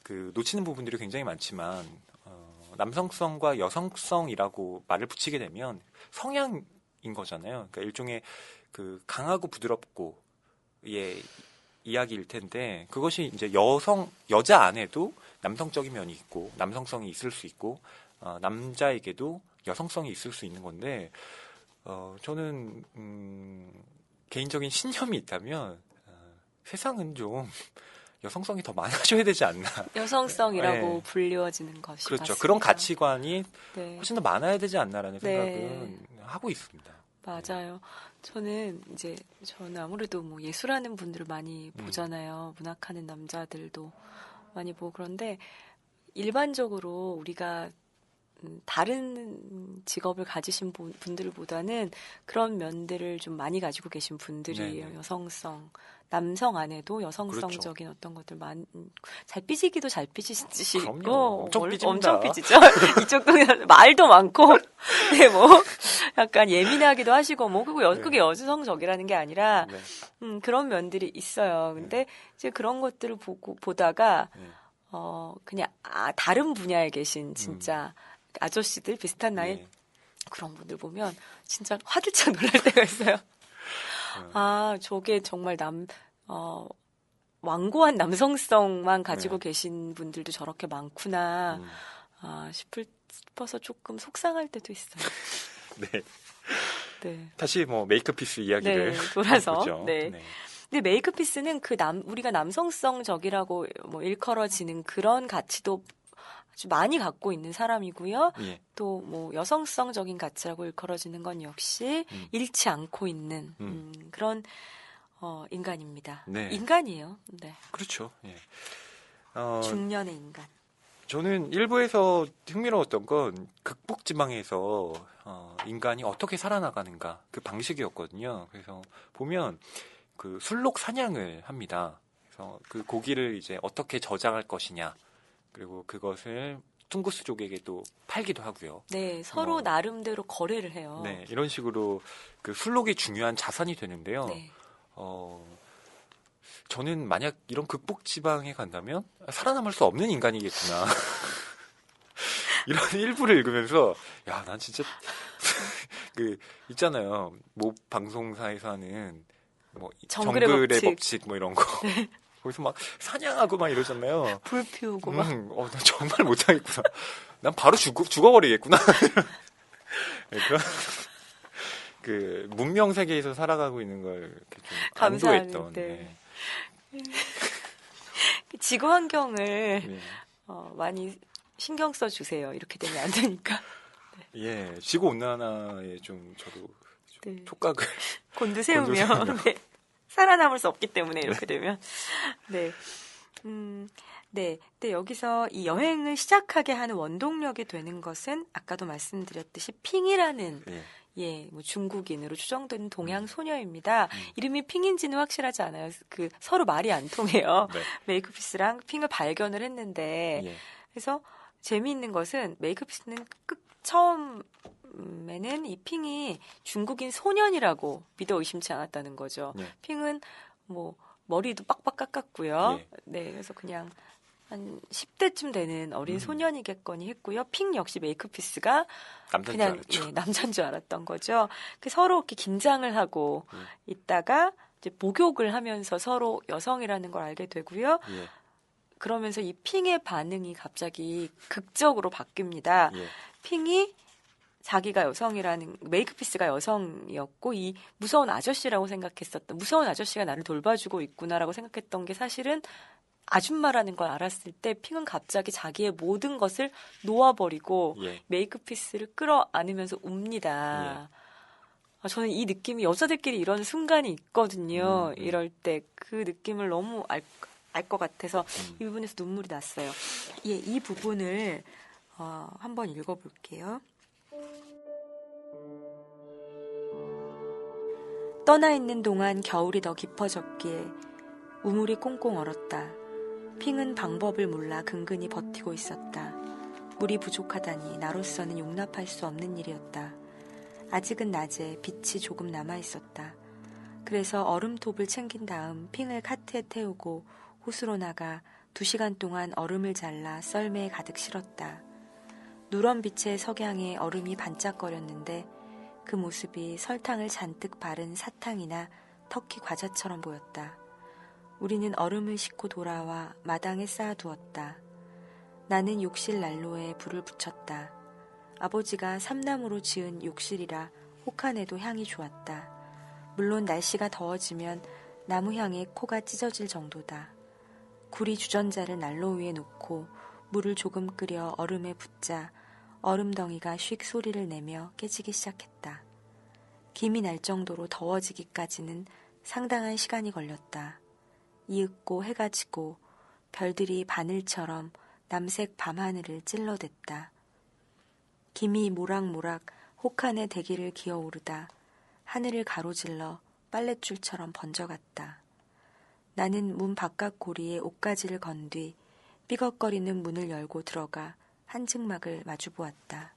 놓치는 부분들이 굉장히 많지만 남성성과 여성성이라고 말을 붙이게 되면 성향인 거잖아요. 그러니까 일종의 강하고 부드럽고 의 이야기일 텐데 그것이 이제 여자 안에도 남성적인 면이 있고 남성성이 있을 수 있고 남자에게도 여성성이 있을 수 있는 건데 저는 개인적인 신념이 있다면 세상은 좀 여성성이 더 많아져야 되지 않나. 여성성이라고 네. 불리워지는 것이 그렇죠. 맞습니다. 그런 가치관이 네. 훨씬 더 많아야 되지 않나라는 네. 생각은 하고 있습니다. 맞아요. 저는 아무래도 뭐 예술하는 분들을 많이 보잖아요. 문학하는 남자들도 많이 보고 그런데 일반적으로 우리가 다른 직업을 가지신 분들보다는 그런 면들을 좀 많이 가지고 계신 분들이에요. 네네. 여성성. 남성 안에도 여성성적인 어떤 것들 잘 삐지기도 잘 삐지시고 그럼요. 엄청 삐집니다. 엄청 삐지죠. 이쪽도 말도 많고 네, 뭐 약간 예민하기도 하시고 뭐 그게 여성적이라는 게 아니라 네. 그런 면들이 있어요. 근데 이제 그런 것들을 보다가 그냥 다른 분야에 계신 진짜 아저씨들 비슷한 나이 네. 그런 분들 보면 진짜 화들짝 놀랄 때가 있어요. 저게 정말 완고한 남성성만 가지고 계신 분들도 저렇게 많구나 싶어서 조금 속상할 때도 있어요. 네. 네. 다시 뭐 메이크피스 이야기를 돌아서 보죠. 네. 근데 메이크피스는 우리가 남성성적이라고 뭐 일컬어지는 그런 가치도 아주 많이 갖고 있는 사람이고요. 예. 또 뭐 여성성적인 가치라고 일컬어지는 건 역시 잃지 않고 있는 그런 인간입니다. 네. 인간이에요. 네. 그렇죠. 예. 중년의 인간. 저는 일부에서 흥미로웠던 건 극복지방에서 인간이 어떻게 살아나가는가 그 방식이었거든요. 그래서 보면 술록 사냥을 합니다. 그래서 그 고기를 이제 어떻게 저장할 것이냐 그리고 그것을 퉁구스족에게도 팔기도 하고요. 네, 서로 나름대로 거래를 해요. 네, 이런 식으로 술록이 중요한 자산이 되는데요. 네. 저는 만약 이런 극복 지방에 간다면 살아남을 수 없는 인간이겠구나. 이런 일부를 읽으면서 야, 난 진짜 있잖아요. 모 방송사에서 하는 뭐 정글의 법칙 뭐 이런 거. 네. 거기서 막 사냥하고 막 이러잖아요. 불 피우고 막. 나 정말 못하겠구나. 난 바로 죽어버리겠구나. 네, 그런 문명 세계에서 살아가고 있는 걸 이렇게 좀 안도했던. 네. 지구 환경을 네. 많이 신경 써 주세요. 이렇게 되면 안 되니까. 네. 예, 지구 온난화에 좀 저도 좀 촉각을 곤두세우면 네. 살아남을 수 없기 때문에 이렇게 되면 네. 네. 근데 여기서 이 여행을 시작하게 하는 원동력이 되는 것은 아까도 말씀드렸듯이 핑이라는 뭐 중국인으로 추정되는 동양 소녀입니다. 이름이 핑인지는 확실하지 않아요. 서로 말이 안 통해요. 네. 메이크피스랑 핑을 발견을 했는데 그래서 재미있는 것은 메이크피스는 처음에는 이 핑이 중국인 소년이라고 믿어 의심치 않았다는 거죠. 핑은 뭐 머리도 빡빡 깎았고요. 네, 그래서 그냥 한 10대쯤 되는 어린 소년이겠거니 했고요. 핑 역시 메이크피스가 그냥 남자인 줄 알았던 거죠. 서로 이렇게 긴장을 하고 있다가 이제 목욕을 하면서 서로 여성이라는 걸 알게 되고요. 그러면서 이 핑의 반응이 갑자기 극적으로 바뀝니다. 핑이 자기가 메이크피스가 여성이었고 이 무서운 아저씨라고 생각했었던, 무서운 아저씨가 나를 돌봐주고 있구나라고 생각했던 게 사실은 아줌마라는 걸 알았을 때 핑은 갑자기 자기의 모든 것을 놓아버리고 메이크피스를 끌어안으면서 웁니다. 저는 이 느낌이 여자들끼리 이런 순간이 있거든요. 이럴 때 그 느낌을 너무 알 것 같아서 이 부분에서 눈물이 났어요. 이 부분을 한번 읽어볼게요. 떠나 있는 동안 겨울이 더 깊어졌기에 우물이 꽁꽁 얼었다. 핑은 방법을 몰라 근근히 버티고 있었다. 물이 부족하다니 나로서는 용납할 수 없는 일이었다. 아직은 낮에 빛이 조금 남아있었다. 그래서 얼음톱을 챙긴 다음 핑을 카트에 태우고 호수로 나가 2시간 동안 얼음을 잘라 썰매에 가득 실었다. 누런 빛의 석양에 얼음이 반짝거렸는데 그 모습이 설탕을 잔뜩 바른 사탕이나 터키 과자처럼 보였다. 우리는 얼음을 싣고 돌아와 마당에 쌓아두었다. 나는 욕실 난로에 불을 붙였다. 아버지가 삼나무로 지은 욕실이라 혹한에도 향이 좋았다. 물론 날씨가 더워지면 나무 향에 코가 찢어질 정도다. 구리 주전자를 난로 위에 놓고 물을 조금 끓여 얼음에 붓자 얼음덩이가 휙 소리를 내며 깨지기 시작했다. 김이 날 정도로 더워지기까지는 상당한 시간이 걸렸다. 이윽고 해가 지고 별들이 바늘처럼 남색 밤하늘을 찔러댔다. 김이 모락모락 혹한의 대기를 기어오르다 하늘을 가로질러 빨랫줄처럼 번져갔다. 나는 문 바깥 고리에 옷가지를 건 뒤 삐걱거리는 문을 열고 들어가 한증막을 마주보았다.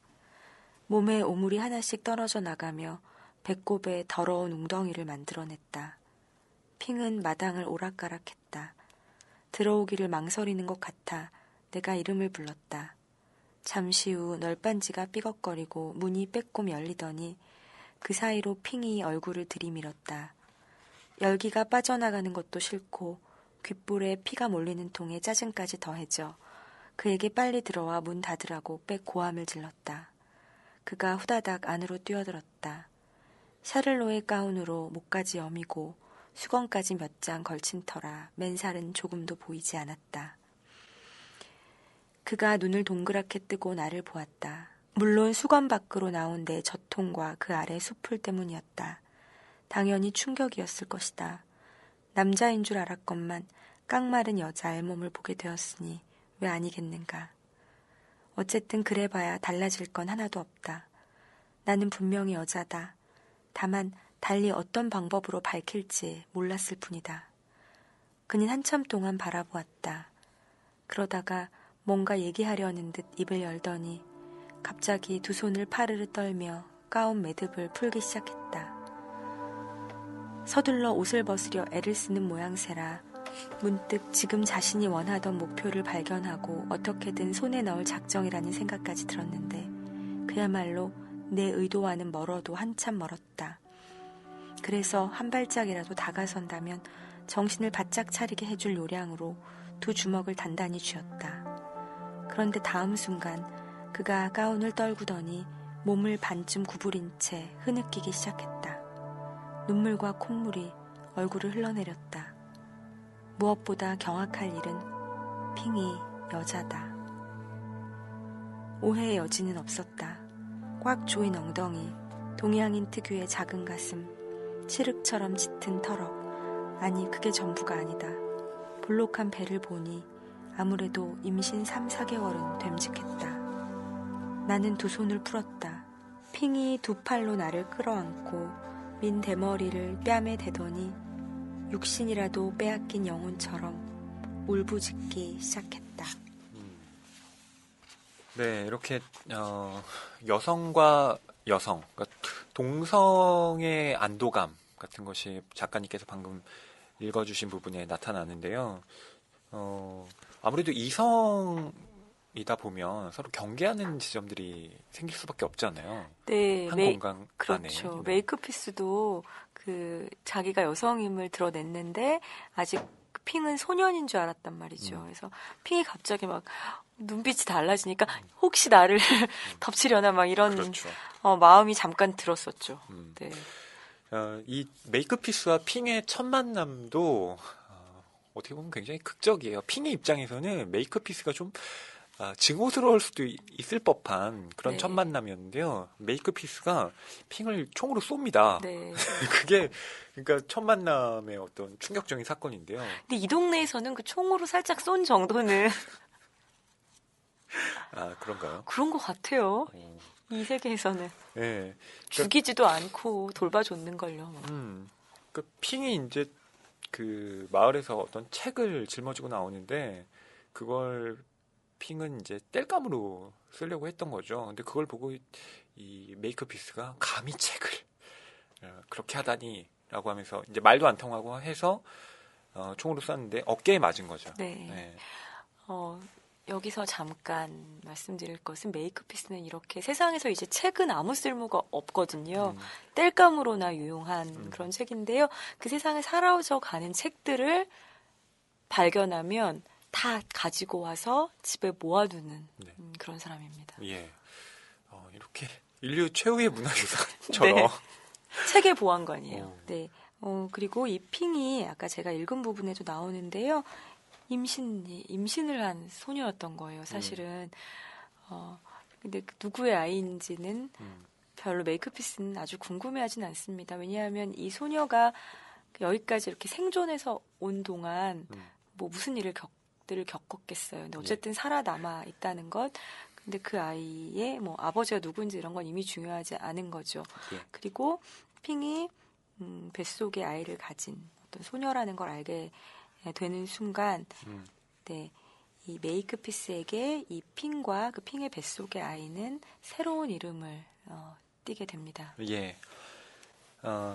몸에 오물이 하나씩 떨어져 나가며 배꼽에 더러운 웅덩이를 만들어냈다. 핑은 마당을 오락가락했다. 들어오기를 망설이는 것 같아 내가 이름을 불렀다. 잠시 후 널빤지가 삐걱거리고 문이 빼꼼 열리더니 그 사이로 핑이 얼굴을 들이밀었다. 열기가 빠져나가는 것도 싫고 귓볼에 피가 몰리는 통에 짜증까지 더해져 그에게 빨리 들어와 문 닫으라고 고함을 질렀다. 그가 후다닥 안으로 뛰어들었다. 샤를로의 가운으로 목까지 여미고 수건까지 몇 장 걸친 터라 맨살은 조금도 보이지 않았다. 그가 눈을 동그랗게 뜨고 나를 보았다. 물론 수건 밖으로 나온 내 젖통과 그 아래 숲풀 때문이었다. 당연히 충격이었을 것이다. 남자인 줄 알았건만 깡마른 여자 알몸을 보게 되었으니 왜 아니겠는가. 어쨌든 그래봐야 달라질 건 하나도 없다. 나는 분명히 여자다. 다만 달리 어떤 방법으로 밝힐지 몰랐을 뿐이다. 그는 한참 동안 바라보았다. 그러다가 뭔가 얘기하려는 듯 입을 열더니 갑자기 두 손을 파르르 떨며 가운 매듭을 풀기 시작했다. 서둘러 옷을 벗으려 애를 쓰는 모양새라 문득 지금 자신이 원하던 목표를 발견하고 어떻게든 손에 넣을 작정이라는 생각까지 들었는데 그야말로 내 의도와는 멀어도 한참 멀었다. 그래서 한 발짝이라도 다가선다면 정신을 바짝 차리게 해줄 요량으로 두 주먹을 단단히 쥐었다. 그런데 다음 순간 그가 가운을 떨구더니 몸을 반쯤 구부린 채 흐느끼기 시작했다. 눈물과 콧물이 얼굴을 흘러내렸다. 무엇보다 경악할 일은 핑이 여자다. 오해의 여지는 없었다. 꽉 조인 엉덩이, 동양인 특유의 작은 가슴, 칠흑처럼 짙은 털럭. 아니, 그게 전부가 아니다. 볼록한 배를 보니 아무래도 임신 3, 4개월은 됨직했다. 나는 두 손을 풀었다. 핑이 두 팔로 나를 끌어안고 민 대머리를 뺨에 대더니 육신이라도 빼앗긴 영혼처럼 울부짖기 시작했다. 네, 이렇게 여성과 여성, 그러니까 동성의 안도감 같은 것이 작가님께서 방금 읽어주신 부분에 나타나는데요. 아무래도 이성이다 보면 서로 경계하는 지점들이 생길 수밖에 없잖아요. 네, 한 공간 그렇죠. 안에. 메이크피스도 자기가 여성임을 드러냈는데 아직 핑은 소년인 줄 알았단 말이죠. 그래서 핑이 갑자기 막 눈빛이 달라지니까 혹시 나를 덮치려나 막 이런 그렇죠. 마음이 잠깐 들었었죠. 네. 이 메이크피스와 핑의 첫 만남도 어떻게 보면 굉장히 극적이에요. 핑의 입장에서는 메이크피스가 좀 증오스러울 수도 있을 법한 그런 네. 첫 만남이었는데요. 메이크피스가 핑을 총으로 쏩니다. 네. 그게 그러니까 첫 만남의 어떤 충격적인 사건인데요. 근데 이 동네에서는 그 총으로 살짝 쏜 정도는 그런가요? 그런 것 같아요. 이 세계에서는 네. 죽이지도 않고 돌봐줬는걸요. 그 핑이 이제 그 마을에서 어떤 책을 짊어지고 나오는데 그걸 핑은 이제 땔감으로 쓰려고 했던 거죠. 근데 그걸 보고 이 메이크피스가 감히 책을 그렇게 하다니라고 하면서 이제 말도 안 통하고 해서 총으로 쐈는데 어깨에 맞은 거죠. 네. 네. 여기서 잠깐 말씀드릴 것은 메이크피스는 이렇게 세상에서 이제 책은 아무 쓸모가 없거든요. 땔감으로나 유용한 그런 책인데요. 그 세상에 사라져 가는 책들을 발견하면 다 가지고 와서 집에 모아두는 네. 그런 사람입니다. 예. 이렇게 인류 최후의 문화유산처럼. 네. 책의 보안관이에요. 오. 네. 그리고 이 핑이 아까 제가 읽은 부분에도 나오는데요. 임신을 한 소녀였던 거예요, 사실은. 근데 누구의 아이인지는 별로 메이크피스는 아주 궁금해하진 않습니다. 왜냐하면 이 소녀가 여기까지 이렇게 생존해서 온 동안 뭐 무슨 일을 겪었겠어요. 근데 어쨌든 살아남아 있다는 것. 근데 그 아이의 뭐 아버지가 누군지 이런 건 이미 중요하지 않은 거죠. 예. 그리고 핑이 뱃속에 아이를 가진 어떤 소녀라는 걸 알게 되는 순간, 네, 이 메이크피스에게 이 핑과 그 핑의 뱃속의 아이는 새로운 이름을 띠게 됩니다. 예.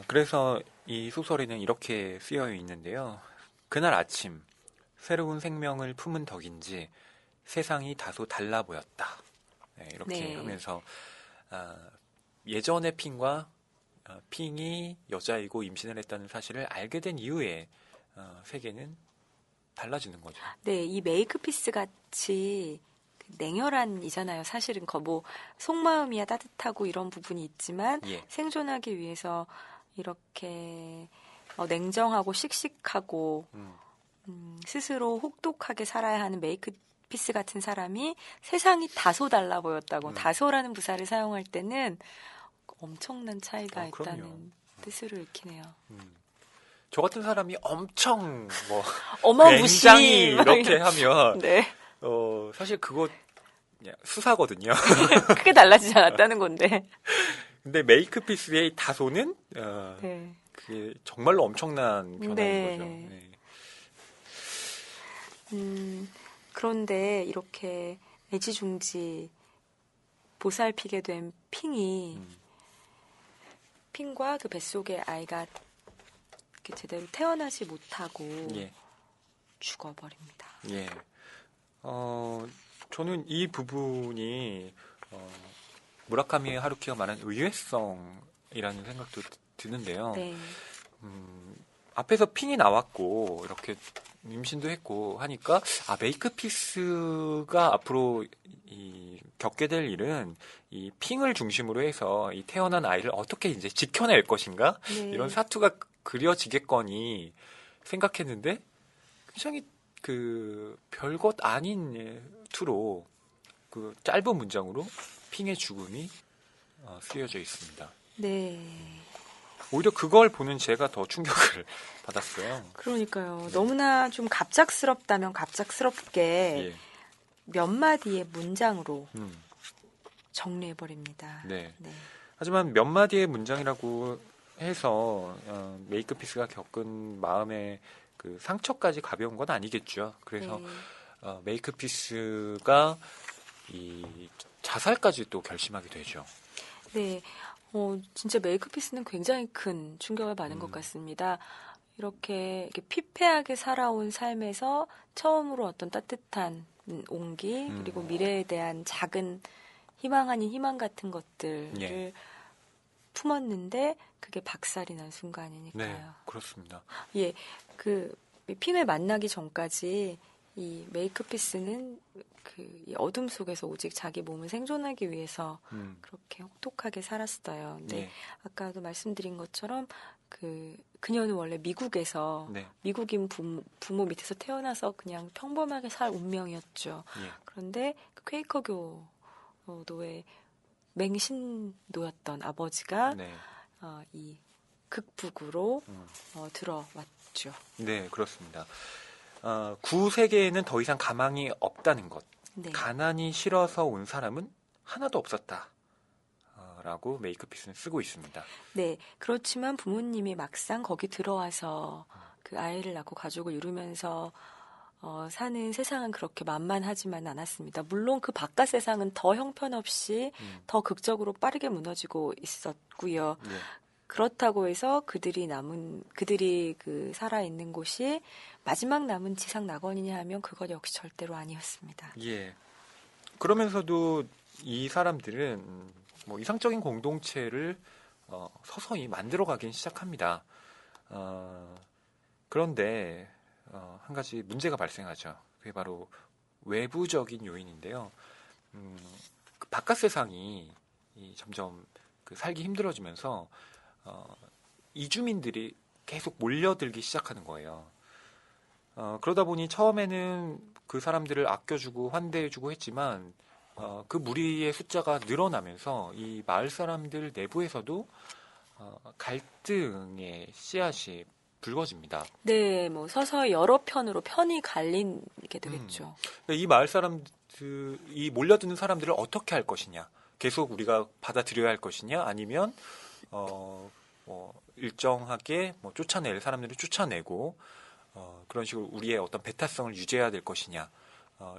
그래서 이 소설에는 이렇게 쓰여 있는데요. 그날 아침 새로운 생명을 품은 덕인지 세상이 다소 달라 보였다. 네, 이렇게 네. 하면서 예전의 핑과 핑이 여자이고 임신을 했다는 사실을 알게 된 이후에 세계는 달라지는 거죠. 네, 이 메이크피스 같이 냉혈한 이잖아요. 사실은 뭐 속마음이야 따뜻하고 이런 부분이 있지만 예. 생존하기 위해서 이렇게 냉정하고 씩씩하고 스스로 혹독하게 살아야 하는 메이크피스 같은 사람이 세상이 다소 달라 보였다고. 다소라는 부사를 사용할 때는 엄청난 차이가 그럼요. 있다는 뜻으로 읽히네요. 저 같은 사람이 엄청 뭐 어마무시 굉장히 이렇게 하면 네. 사실 그거 그냥 수사거든요. 크게 달라지지 않았다는 건데. 근데 메이크피스의 다소는 네. 그게 정말로 엄청난 변화인 네. 거죠. 네. 그런데 이렇게 애지중지 보살피게 된 핑이 핑과 그 뱃속의 아이가 이렇게 제대로 태어나지 못하고 예. 죽어버립니다. 예. 저는 이 부분이 무라카미 하루키가 말한 의외성이라는 생각도 드는데요. 네. 앞에서 핑이 나왔고 이렇게 임신도 했고 하니까 메이크 피스가 앞으로 겪게 될 일은 이 핑을 중심으로 해서 이 태어난 아이를 어떻게 이제 지켜낼 것인가 네. 이런 사투가 그려지겠거니 생각했는데 굉장히 그 별것 아닌 투로 그 짧은 문장으로 핑의 죽음이 쓰여져 있습니다. 네. 오히려 그걸 보는 제가 더 충격을 받았어요. 그러니까요. 너무나 좀 갑작스럽다면 갑작스럽게 예. 몇 마디의 문장으로 음. 정리해버립니다. 네. 네. 하지만 몇 마디의 문장이라고 해서 메이크피스가 겪은 마음의 그 상처까지 가벼운 건 아니겠죠. 그래서 네. 메이크피스가 이 자살까지 또 결심하게 되죠. 네. 진짜 메이크피스는 굉장히 큰 충격을 받은 것 같습니다. 이렇게 피폐하게 살아온 삶에서 처음으로 어떤 따뜻한 온기, 그리고 미래에 대한 작은 희망 아닌 희망 같은 것들을 예. 품었는데 그게 박살이 난 순간이니까요. 네, 그렇습니다. 예, 그 핑을 만나기 전까지 이 메이크피스는 이 어둠 속에서 오직 자기 몸을 생존하기 위해서 그렇게 혹독하게 살았어요. 근데 네. 아까도 말씀드린 것처럼 그녀는 원래 미국에서 네. 미국인 부모 밑에서 태어나서 그냥 평범하게 살 운명이었죠. 예. 그런데 퀘이커교도의 맹신도였던 아버지가 네. 이 극북으로 들어왔죠. 네, 그렇습니다. 구세계에는 더 이상 가망이 없다는 것. 네. 가난이 싫어서 온 사람은 하나도 없었다. 라고 메이크피스는 쓰고 있습니다. 네, 그렇지만 부모님이 막상 거기 들어와서 그 아이를 낳고 가족을 이루면서 사는 세상은 그렇게 만만하지만 않았습니다. 물론 그 바깥 세상은 더 형편없이 더 극적으로 빠르게 무너지고 있었고요. 네. 그렇다고 해서 그들이 살아있는 곳이 마지막 남은 지상 낙원이냐 하면 그것 역시 절대로 아니었습니다. 예. 그러면서도 이 사람들은 뭐 이상적인 공동체를 서서히 만들어가긴 시작합니다. 그런데 한 가지 문제가 발생하죠. 그게 바로 외부적인 요인인데요. 그 바깥 세상이 점점 살기 힘들어지면서 이주민들이 계속 몰려들기 시작하는 거예요. 그러다 보니 처음에는 그 사람들을 아껴주고 환대해주고 했지만 그 무리의 숫자가 늘어나면서 이 마을 사람들 내부에서도 갈등의 씨앗이 불거집니다. 네, 뭐 서서히 여러 편이 갈리게 되겠죠. 이 마을 이 몰려드는 사람들을 어떻게 할 것이냐? 계속 우리가 받아들여야 할 것이냐? 아니면 일정하게 쫓아낼 사람들을 쫓아내고 그런 식으로 우리의 어떤 배타성을 유지해야 될 것이냐?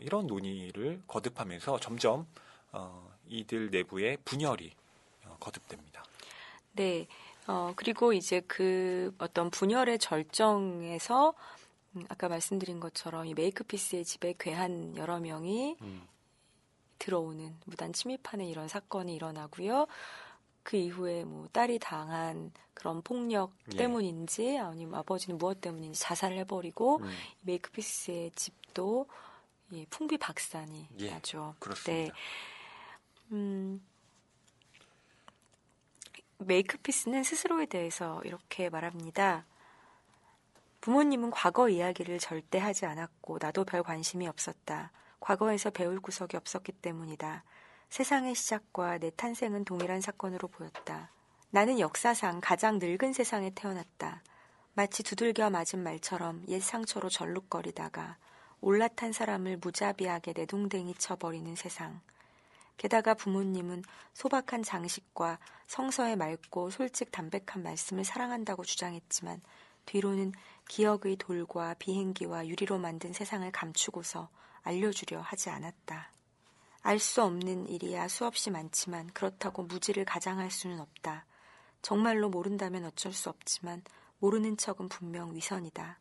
이런 논의를 거듭하면서 점점 이들 내부의 분열이 거듭됩니다. 네. 그리고 이제 그 어떤 분열의 절정에서 아까 말씀드린 것처럼 이 메이크피스의 집에 괴한 여러 명이 들어오는 무단 침입하는 이런 사건이 일어나고요. 그 이후에 뭐 딸이 당한 그런 폭력 때문인지 아니면 아버지는 무엇 때문인지 자살을 해버리고 메이크피스의 집도 풍비박산이 나죠. 그렇습니다. 네. 메이크피스는 스스로에 대해서 이렇게 말합니다. 부모님은 과거 이야기를 절대 하지 않았고 나도 별 관심이 없었다. 과거에서 배울 구석이 없었기 때문이다. 세상의 시작과 내 탄생은 동일한 사건으로 보였다. 나는 역사상 가장 늙은 세상에 태어났다. 마치 두들겨 맞은 말처럼 옛 상처로 절룩거리다가 올라탄 사람을 무자비하게 내동댕이 쳐버리는 세상. 게다가 부모님은 소박한 장식과 성서의 맑고 솔직 담백한 말씀을 사랑한다고 주장했지만 뒤로는 기억의 돌과 비행기와 유리로 만든 세상을 감추고서 알려주려 하지 않았다. 알 수 없는 일이야 수없이 많지만 그렇다고 무지를 가장할 수는 없다. 정말로 모른다면 어쩔 수 없지만 모르는 척은 분명 위선이다.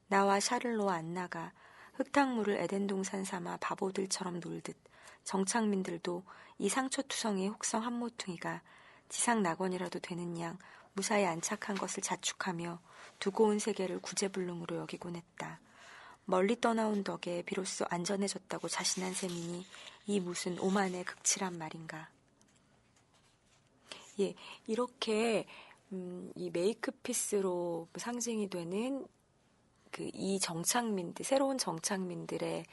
나와 샤를로와 안나가 흙탕물을 에덴 동산 삼아 바보들처럼 놀듯 정착민들도 이 상처투성이의 혹성 한모퉁이가 지상 낙원이라도 되는 양 무사히 안착한 것을 자축하며 두고 온 세계를 구제불능으로 여기곤 했다. 멀리 떠나온 덕에 비로소 안전해졌다고 자신한 셈이니 이 무슨 오만의 극치란 말인가. 예, 이렇게 이 메이크피스로 상징이 되는 그 이 정착민들, 새로운 정착민들의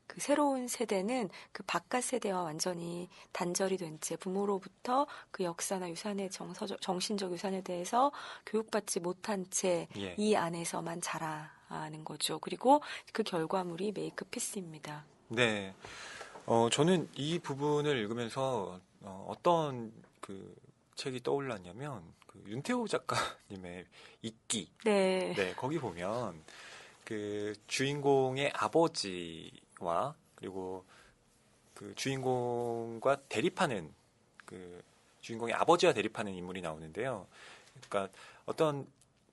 그 새로운 세대는 그 바깥 세대와 완전히 단절이 된 채 부모로부터 그 역사나 유산의 정신적 유산에 대해서 교육받지 못한 채 이 안에서만 자라는 거죠. 그리고 그 결과물이 메이크피스입니다. 네. 저는 이 부분을 읽으면서 어떤 그 책이 떠올랐냐면 그 윤태호 작가님의 이끼. 네. 거기 보면 그 주인공의 아버지와 그리고 그 주인공과 대립하는 그 주인공의 아버지와 대립하는 인물이 나오는데요. 그러니까 어떤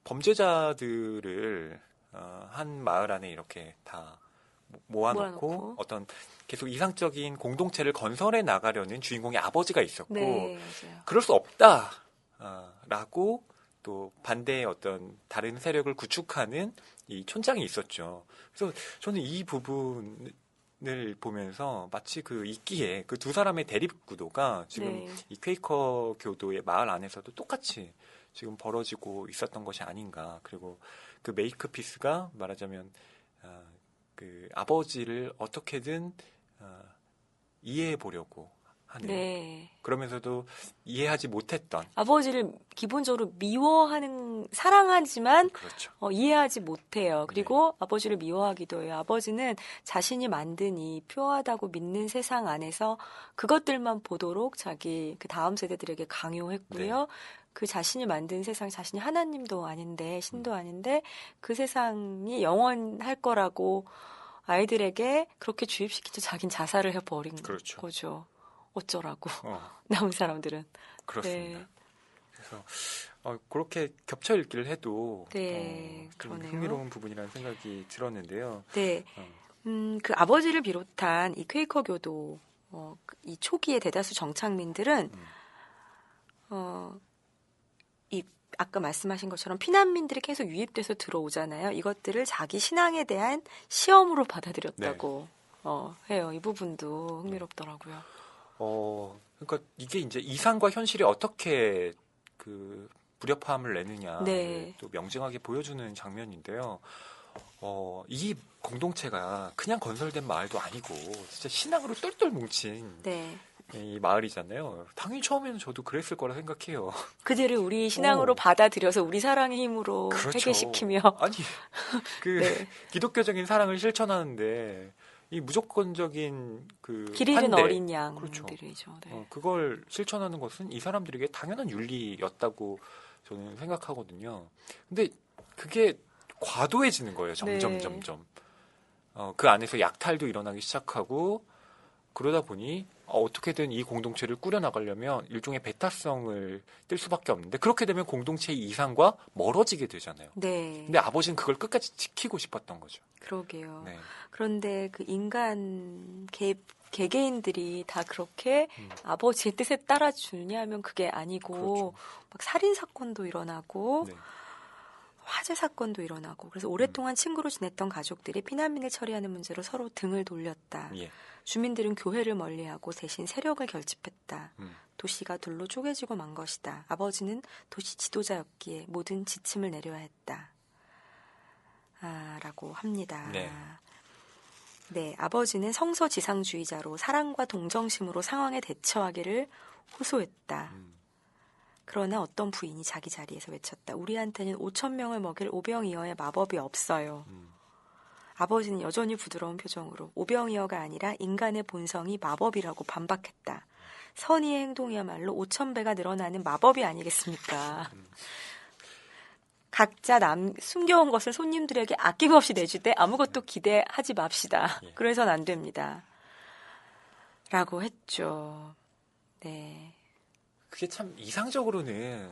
범죄자들을 한 마을 안에 이렇게 다 모아놓고 어떤 계속 이상적인 공동체를 건설해 나가려는 주인공의 아버지가 있었고 네, 맞아요. 그럴 수 없다 라고 또 반대의 어떤 다른 세력을 구축하는 이 촌장이 있었죠. 그래서 저는 이 부분을 보면서 마치 그 이끼에 그 두 사람의 대립 구도가 지금 이 퀘이커 교도의 마을 안에서도 똑같이 지금 벌어지고 있었던 것이 아닌가. 그리고 그 메이크피스가 말하자면 그 아버지를 어떻게든 이해해 보려고 하는 그러면서도 이해하지 못했던 아버지를 기본적으로 미워하는 사랑하지만 그렇죠. 이해하지 못해요. 그리고 아버지를 미워하기도 해요. 아버지는 자신이 만든 이 퓨어하다고 믿는 세상 안에서 그것들만 보도록 자기 그 다음 세대들에게 강요했고요. 그 자신이 만든 세상, 자신이 하나님도 아닌데 신도 아닌데 그 세상이 영원할 거라고 아이들에게 그렇게 주입시키죠. 자긴 자살을 해버린 거죠. 어쩌라고 남은 사람들은. 그렇습니다. 그래서 그렇게 겹쳐 읽기를 해도 좀 흥미로운 부분이라는 생각이 들었는데요. 네, 그 아버지를 비롯한 이 퀘이커 교도 이 초기의 대다수 정착민들은 이 아까 말씀하신 것처럼 피난민들이 계속 유입돼서 들어오잖아요. 이것들을 자기 신앙에 대한 시험으로 받아들였다고 해요. 이 부분도 흥미롭더라고요. 그러니까 이게 이제 이상과 현실이 어떻게 그 불협화음을 내느냐 또 명징하게 보여주는 장면인데요. 이 공동체가 그냥 건설된 마을도 아니고 진짜 신앙으로 똘똘 뭉친 이 마을이잖아요. 당연히 처음에는 저도 그랬을 거라 생각해요. 그들을 우리 신앙으로 받아들여서 우리 사랑의 힘으로 회개시키며 아니 기독교적인 사랑을 실천하는데 이 무조건적인 그 길 잃은 어린 양들이죠. 그걸 실천하는 것은 이 사람들에게 당연한 윤리였다고 저는 생각하거든요. 근데 그게 과도해지는 거예요. 점점. 그 안에서 약탈도 일어나기 시작하고 그러다 보니 어떻게든 이 공동체를 꾸려나가려면 일종의 배타성을 띨 수밖에 없는데 그렇게 되면 공동체의 이상과 멀어지게 되잖아요. 근데 아버지는 그걸 끝까지 지키고 싶었던 거죠. 그러게요. 그런데 그 인간 개개인들이 다 그렇게 아버지의 뜻에 따라주냐 하면 그게 아니고 막 살인 사건도 일어나고 화재 사건도 일어나고 그래서 오랫동안 친구로 지냈던 가족들이 피난민을 처리하는 문제로 서로 등을 돌렸다. 주민들은 교회를 멀리하고 대신 세력을 결집했다. 도시가 둘로 쪼개지고 만 것이다. 아버지는 도시 지도자였기에 모든 지침을 내려야 했다. 라고 합니다. 네, 아버지는 성서지상주의자로 사랑과 동정심으로 상황에 대처하기를 호소했다. 그러나 어떤 부인이 자기 자리에서 외쳤다. 우리한테는 5,000명을 먹일 오병이어의 마법이 없어요. 아버지는 여전히 부드러운 표정으로 오병이어가 아니라 인간의 본성이 마법이라고 반박했다. 선의의 행동이야말로 5,000배가 늘어나는 마법이 아니겠습니까? 각자 숨겨온 것을 손님들에게 아낌없이 내주되 아무것도 기대하지 맙시다. 그래선 안 됩니다. 라고 했죠. 네. 그게 참 이상적으로는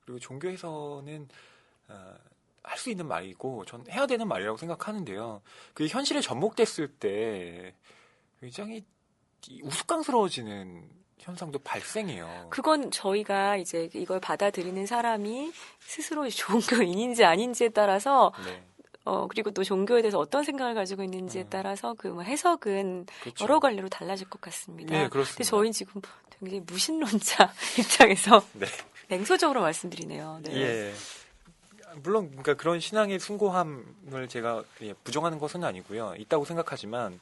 그리고 종교에서는 할 수 있는 말이고 전 해야 되는 말이라고 생각하는데요. 그게 현실에 접목됐을 때 굉장히 우스꽝스러워지는 현상도 발생해요. 그건 저희가 이제 이걸 받아들이는 사람이 스스로 종교인인지 아닌지에 따라서 네. 그리고 또 종교에 대해서 어떤 생각을 가지고 있는지에 따라서 그 뭐 해석은 그렇죠. 여러 갈래로 달라질 것 같습니다. 네, 그렇습니다. 근데 저희는 지금 굉장히 무신론자 입장에서 네. 냉소적으로 말씀드리네요. 네. 예. 물론 그러니까 그런 신앙의 숭고함을 제가 부정하는 것은 아니고요. 있다고 생각하지만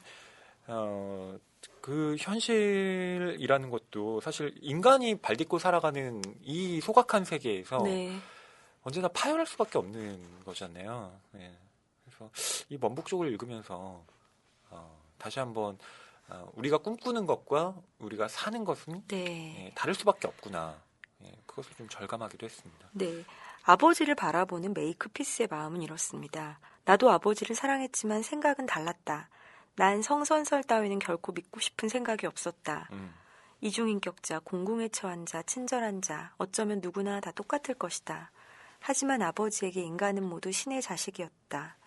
그 현실이라는 것도 사실 인간이 발딛고 살아가는 이 소각한 세계에서 네. 언제나 파열할 수밖에 없는 거잖아요. 예. 그래서 이 먼북쪽을 읽으면서 다시 한번 우리가 꿈꾸는 것과 우리가 사는 것은 네. 다를 수밖에 없구나. 그것을 좀 절감하기도 했습니다. 네. 아버지를 바라보는 메이크피스의 마음은 이렇습니다. 나도 아버지를 사랑했지만 생각은 달랐다. 난 성선설 따위는 결코 믿고 싶은 생각이 없었다. 이중인격자, 공공에 처한 자, 친절한 자, 어쩌면 누구나 다 똑같을 것이다. 하지만 아버지에게 인간은 모두 신의 자식이었다.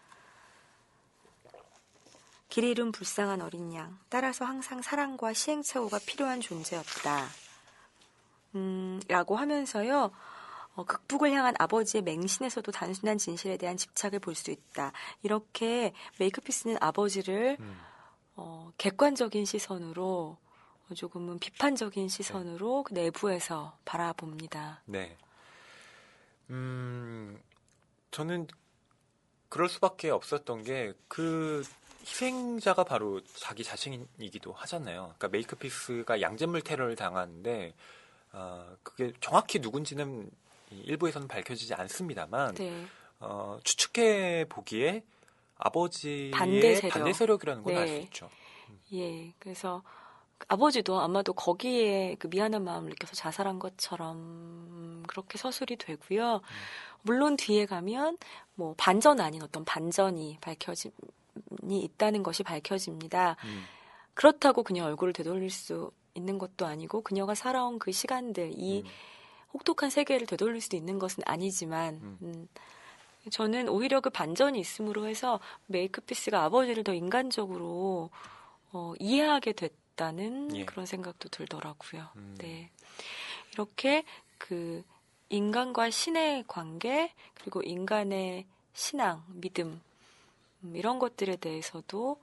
길 잃은 불쌍한 어린 양, 따라서 항상 사랑과 시행착오가 필요한 존재였다. 라고 하면서요, 극복을 향한 아버지의 맹신에서도 단순한 진실에 대한 집착을 볼 수 있다. 이렇게 메이크피스는 아버지를 객관적인 시선으로 조금은 비판적인 시선으로 그 내부에서 바라봅니다. 네. 저는 그럴 수밖에 없었던 게 그 희생자가 바로 자기 자신이기도 하잖아요. 그러니까 메이크피스가 양잿물 테러를 당하는데 그게 정확히 누군지는 일부에서는 밝혀지지 않습니다만 네. 추측해 보기에 아버지의 반대 세력. 반대 세력이라는 건 알 수 네. 있죠. 예, 그래서 아버지도 아마도 거기에 그 미안한 마음을 느껴서 자살한 것처럼 그렇게 서술이 되고요. 물론 뒤에 가면 뭐 반전 아닌 어떤 반전이 있다는 것이 밝혀집니다. 그렇다고 그냥 얼굴을 되돌릴 수 있는 것도 아니고 그녀가 살아온 그 시간들, 이 혹독한 세계를 되돌릴 수도 있는 것은 아니지만 저는 오히려 그 반전이 있음으로 해서 메이크피스가 아버지를 더 인간적으로 이해하게 됐다는 예. 그런 생각도 들더라고요. 네. 이렇게 그 인간과 신의 관계 그리고 인간의 신앙, 믿음 이런 것들에 대해서도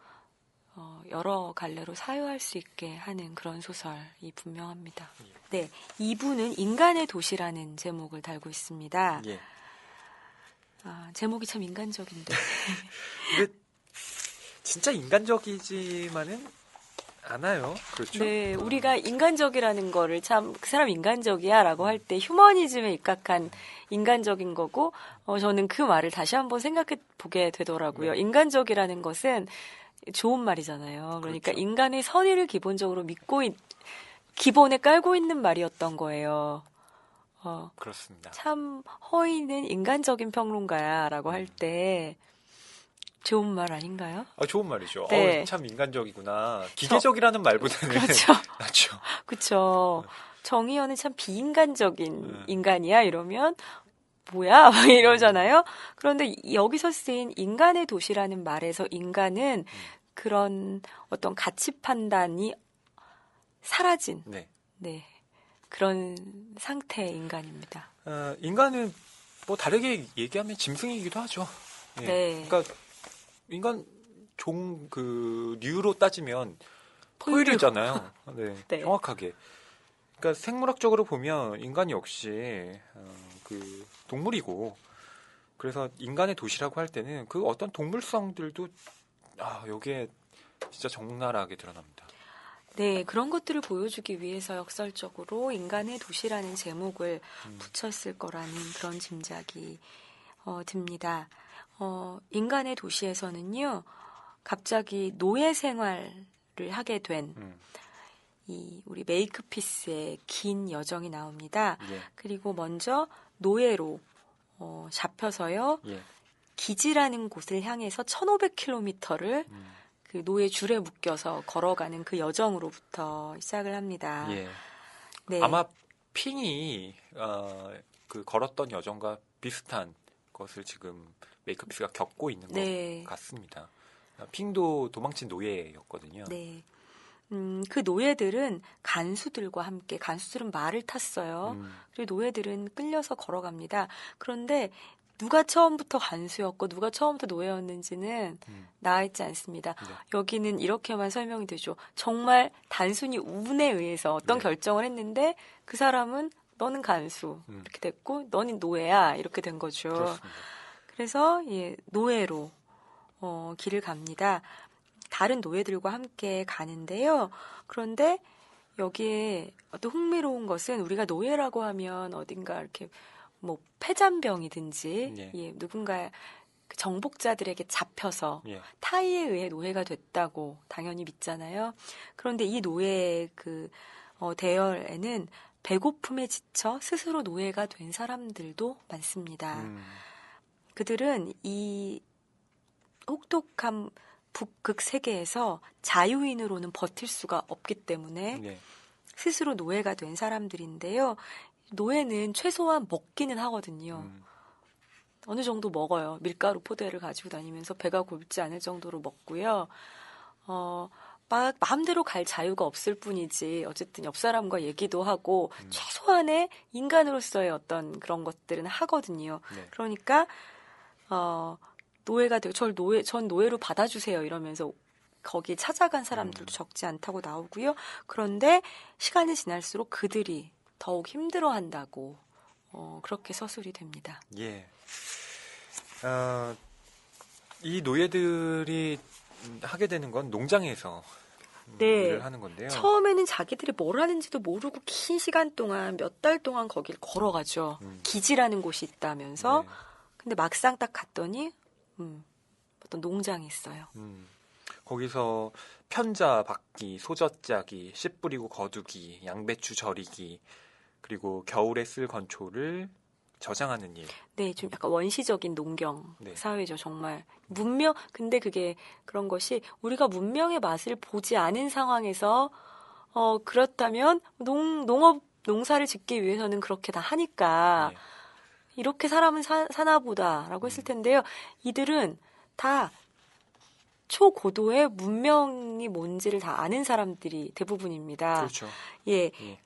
여러 갈래로 사유할 수 있게 하는 그런 소설이 분명합니다. 네, 2부는 인간의 도시라는 제목을 달고 있습니다. 예. 제목이 참 인간적인데. 근데 진짜 인간적이지만은 않아요. 그렇죠? 네, 우리가 인간적이라는 거를 참 그 사람 인간적이야라고 할 때 휴머니즘에 입각한 인간적인 거고 저는 그 말을 다시 한번 생각해 보게 되더라고요. 네. 인간적이라는 것은 좋은 말이잖아요. 그러니까 그렇죠. 인간의 선의를 기본적으로 기본에 깔고 있는 말이었던 거예요. 그렇습니다. 참 허인은 인간적인 평론가야라고 할 때 좋은 말 아닌가요? 좋은 말이죠. 네. 참 인간적이구나. 기계적이라는 말보다는 그렇죠. 낫죠. 그렇죠. 정의연은 참 비인간적인 인간이야 이러면 뭐야 막 이러잖아요. 그런데 여기서 쓰인 인간의 도시라는 말에서 인간은 그런 어떤 가치 판단이 사라진 네. 네, 그런 상태의 인간입니다. 인간은 뭐 다르게 얘기하면 짐승이기도 하죠. 예. 네. 그러니까 인간 류로 따지면 포유류잖아요. 네, 네. 정확하게. 그러니까 생물학적으로 보면 인간 역시 그 동물이고, 그래서 인간의 도시라고 할 때는 그 어떤 동물성들도 여기에 진짜 적나라하게 드러납니다. 네, 그런 것들을 보여주기 위해서 역설적으로 인간의 도시라는 제목을 붙였을 거라는 그런 짐작이 듭니다. 인간의 도시에서는요, 갑자기 노예 생활을 하게 된 우리 메이크피스의 긴 여정이 나옵니다. 예. 그리고 먼저 노예로 잡혀서요, 예. 기지라는 곳을 향해서 1500km를 그 노예 줄에 묶여서 걸어가는 그 여정으로부터 시작을 합니다. 예. 네. 아마 핑이 그 걸었던 여정과 비슷한 것을 지금 메이크피스가 겪고 있는 네. 것 같습니다. 핑도 도망친 노예였거든요. 네. 그 노예들은 간수들과 함께, 간수들은 말을 탔어요. 그리고 노예들은 끌려서 걸어갑니다. 그런데 누가 처음부터 간수였고 누가 처음부터 노예였는지는 나와 있지 않습니다. 네. 여기는 이렇게만 설명이 되죠. 정말 단순히 운에 의해서 어떤 네. 결정을 했는데 그 사람은 너는 간수 이렇게 됐고 너는 노예야 이렇게 된 거죠. 그렇습니다. 그래서 노예로 길을 갑니다. 다른 노예들과 함께 가는데요. 그런데 여기에 또 흥미로운 것은 우리가 노예라고 하면 어딘가 이렇게 뭐 폐잔병이든지 예. 누군가 정복자들에게 잡혀서 예. 타의에 의해 노예가 됐다고 당연히 믿잖아요. 그런데 이 노예의 대열에는 배고픔에 지쳐 스스로 노예가 된 사람들도 많습니다. 그들은 이 혹독한 북극 세계에서 자유인으로는 버틸 수가 없기 때문에 네. 스스로 노예가 된 사람들인데요. 노예는 최소한 먹기는 하거든요. 어느 정도 먹어요. 밀가루 포대를 가지고 다니면서 배가 고프지 않을 정도로 먹고요. 막 마음대로 갈 자유가 없을 뿐이지 어쨌든 옆 사람과 얘기도 하고 최소한의 인간으로서의 어떤 그런 것들은 하거든요. 네. 그러니까 노예가 되고 전 노예로 받아주세요 이러면서 거기 찾아간 사람들도 적지 않다고 나오고요. 그런데 시간이 지날수록 그들이 더욱 힘들어한다고 그렇게 서술이 됩니다. 예. 이 노예들이 하게 되는 건 농장에서 네. 일을 하는 건데요. 처음에는 자기들이 뭘 하는지도 모르고 긴 시간 동안 몇 달 동안 거길 걸어가죠. 기지라는 곳이 있다면서. 네. 근데 막상 딱 갔더니 어떤 농장이 있어요. 거기서 편자 받기, 소젖 짜기, 씨 뿌리고 거두기, 양배추 절이기, 그리고 겨울에 쓸 건초를 저장하는 일. 네, 좀 약간 원시적인 농경 네. 사회죠, 정말. 근데 그게 그런 것이 우리가 문명의 맛을 보지 않은 상황에서, 그렇다면 농사를 짓기 위해서는 그렇게 다 하니까, 네. 이렇게 사람은 사나 보다라고 했을 텐데요. 이들은 다 초고도의 문명이 뭔지를 다 아는 사람들이 대부분입니다. 그렇죠. 예, 예.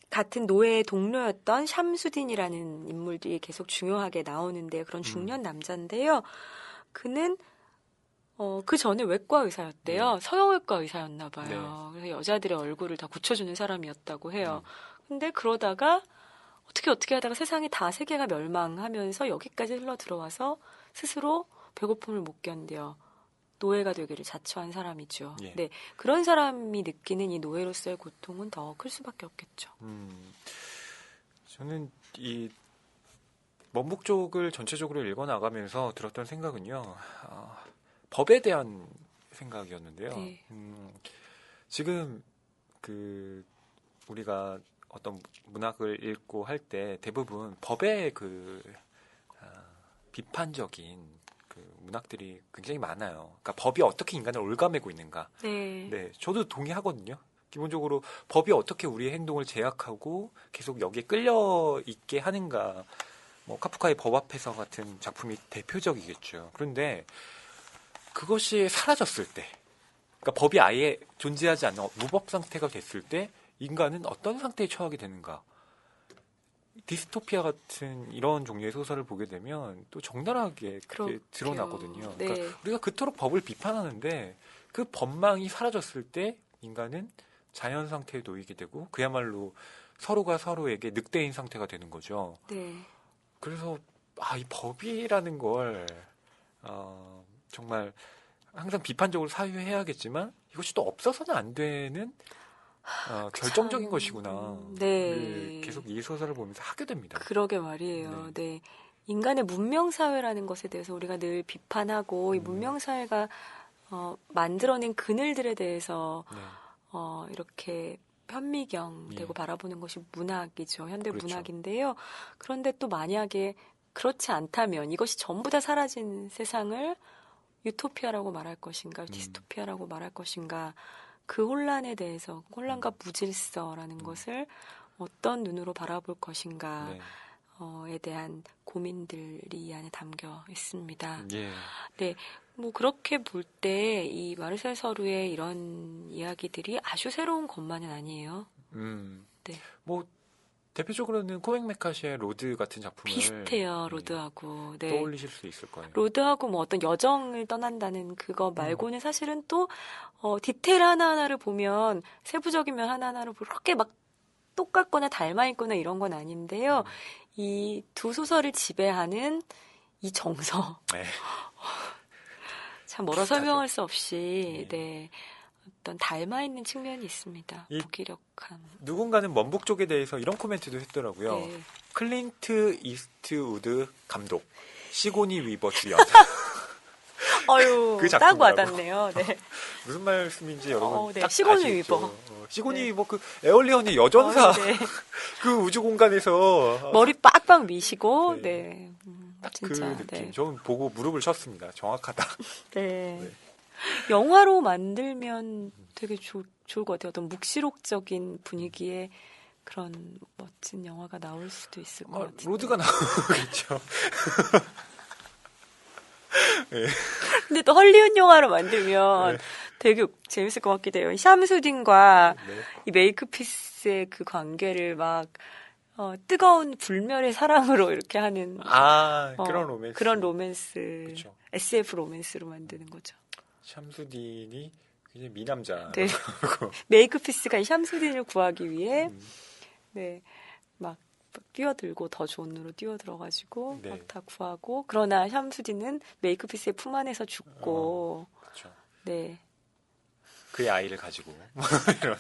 같은 노예의 동료였던 샴수딘이라는 인물들이 계속 중요하게 나오는데 그런 중년 남자인데요. 그는 그 전에 외과 의사였대요. 서영외과 의사였나 봐요. 그래서 여자들의 얼굴을 다 고쳐주는 사람이었다고 해요. 근데 그러다가 어떻게 하다가 세상이 다 세계가 멸망하면서 여기까지 흘러 들어와서 스스로 배고픔을 못 견뎌 노예가 되기를 자처한 사람이죠. 예. 네, 그런 사람이 느끼는 이 노예로서의 고통은 더 클 수밖에 없겠죠. 저는 이 원북 쪽을 전체적으로 읽어나가면서 들었던 생각은요. 법에 대한 생각이었는데요. 네. 지금 우리가 어떤 문학을 읽고 할 때 대부분 법의 비판적인 문학들이 굉장히 많아요. 그러니까 법이 어떻게 인간을 올가매고 있는가. 네. 네, 저도 동의하거든요. 기본적으로 법이 어떻게 우리의 행동을 제약하고 계속 여기에 끌려 있게 하는가. 뭐 카프카의 법 앞에서 같은 작품이 대표적이겠죠. 그런데 그것이 사라졌을 때, 그러니까 법이 아예 존재하지 않는 무법 상태가 됐을 때 인간은 어떤 상태에 처하게 되는가. 디스토피아 같은 이런 종류의 소설을 보게 되면 또 적나라하게 그렇게 드러나거든요. 네. 그러니까 우리가 그토록 법을 비판하는데 그 법망이 사라졌을 때 인간은 자연 상태에 놓이게 되고 그야말로 서로가 서로에게 늑대인 상태가 되는 거죠. 네. 그래서 이 법이라는 걸 정말 항상 비판적으로 사유해야겠지만 이것이 또 없어서는 안 되는 결정적인 것이구나. 네. 계속 이 소설을 보면서 하게 됩니다. 그러게 말이에요. 네. 인간의 문명사회라는 것에 대해서 우리가 늘 비판하고 이 문명사회가 만들어낸 그늘들에 대해서 이렇게 현미경되고 바라보는 것이 문학이죠. 현대 그렇죠. 문학인데요. 그런데 또 만약에 그렇지 않다면 이것이 전부 다 사라진 세상을 유토피아라고 말할 것인가, 디스토피아라고 말할 것인가, 그 혼란에 대해서, 혼란과 무질서라는 것을 어떤 눈으로 바라볼 것인가에 대한 고민들이 이 안에 담겨 있습니다. 예. 네. 뭐 그렇게 볼 때 이 마르셀 서루의 이런 이야기들이 아주 새로운 것만은 아니에요. 네. 뭐 대표적으로는 코엑 메카시의 로드 같은 작품을 비슷해요, 로드하고. 네. 떠올리실 수 있을 거예요. 로드하고 뭐 어떤 여정을 떠난다는 그거 말고는 사실은 또 디테일 하나하나를 보면 세부적인 면 하나하나를 그렇게 막 똑같거나 닮아있거나 이런 건 아닌데요. 이 두 소설을 지배하는 이 정서. 네. 참 뭐라 비슷하죠. 설명할 수 없이 네. 어떤 닮아있는 측면이 있습니다. 이- 무기력함. 누군가는 먼북 쪽에 대해서 이런 코멘트도 했더라고요. 네. 클린트 이스트우드 감독, 시고니 위버 주연. 어유, 그 딱 작품이라고. 와닿네요. 네. 무슨 말씀인지 여러분 네. 딱 시고니 아시겠죠? 위버. 시고니 네. 위버 그 에얼리언의 여전사 네. 그 우주 공간에서 머리 빡빡 미시고 네. 네. 딱 진짜, 그 느낌. 네. 저는 보고 무릎을 쳤습니다. 정확하다. 네. 네. 영화로 만들면 되게 좋을 것 같아요. 어떤 묵시록적인 분위기의 그런 멋진 영화가 나올 수도 있을 것 같아요. 로드가 나오겠죠. 네. 근데 또 헐리우드 영화로 만들면 네. 되게 재밌을 것 같기도 해요. 샴수딘과 네. 이 메이크피스의 그 관계를 막 뜨거운 불멸의 사랑으로 이렇게 하는 그런 로맨스. 그런 로맨스, 그쵸. SF 로맨스로 만드는 거죠. 샴수딘이 굉장히 미남자. 네. 메이크피스가 이 샴수딘을 구하기 위해 네, 막 뛰어들고 더 좋은 으로 뛰어들어가지고 네. 막 다 구하고 그러나 샴수딘은 메이크피스의 품 안에서 죽고 그렇죠. 네. 그의 아이를 가지고 이런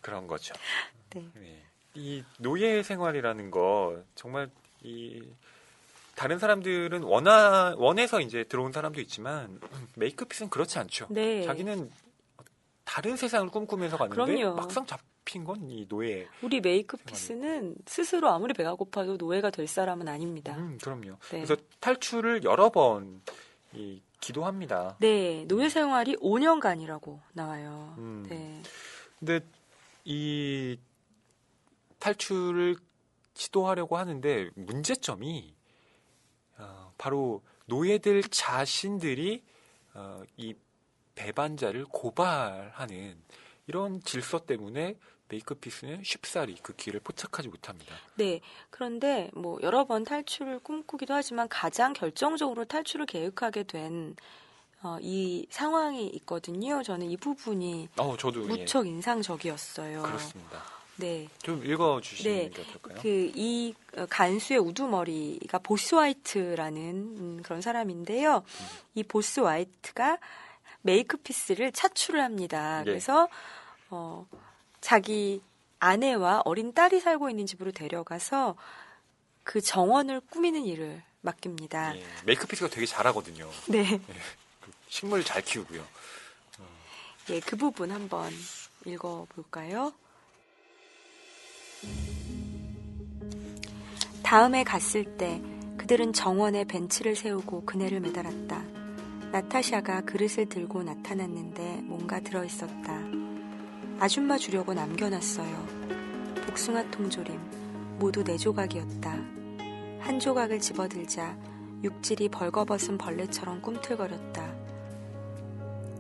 그런 거죠. 네. 네. 이 노예 생활이라는 거 정말 이 다른 사람들은 원해서 이제 들어온 사람도 있지만 메이크핏은 그렇지 않죠. 네. 자기는 다른 세상을 꿈꾸면서 갔는데 그럼요. 막상 잡힌 건 이 노예. 우리 메이크피스는 스스로 아무리 배가 고파도 노예가 될 사람은 아닙니다. 그럼요. 네. 그래서 탈출을 여러 번 기도합니다. 네, 노예 생활이 5년간이라고 나와요. 네. 근데 이 탈출을 시도하려고 하는데 문제점이 바로 노예들 자신들이 이 배반자를 고발하는 이런 질서 때문에 메이크피스는 쉽사리 그 길을 포착하지 못합니다. 네. 그런데 뭐 여러 번 탈출을 꿈꾸기도 하지만 가장 결정적으로 탈출을 계획하게 된 이 상황이 있거든요. 저는 이 부분이 저도 무척 인상적이었어요. 그렇습니다. 네. 좀 읽어주시는 네. 게 어떨까요? 이 간수의 우두머리가 보스 화이트라는 그런 사람인데요. 이 보스 화이트가 메이크피스를 차출을 합니다. 네. 그래서 자기 아내와 어린 딸이 살고 있는 집으로 데려가서 그 정원을 꾸미는 일을 맡깁니다. 예, 메이크피스가 되게 잘하거든요. 네. 식물 잘 키우고요. 예, 그 부분 한번 읽어볼까요? 다음에 갔을 때 그들은 정원에 벤치를 세우고 그네를 매달았다. 나타샤가 그릇을 들고 나타났는데 뭔가 들어있었다. 아줌마 주려고 남겨놨어요. 복숭아 통조림, 모두 4조각이었다. 한 조각을 집어들자 육질이 벌거벗은 벌레처럼 꿈틀거렸다.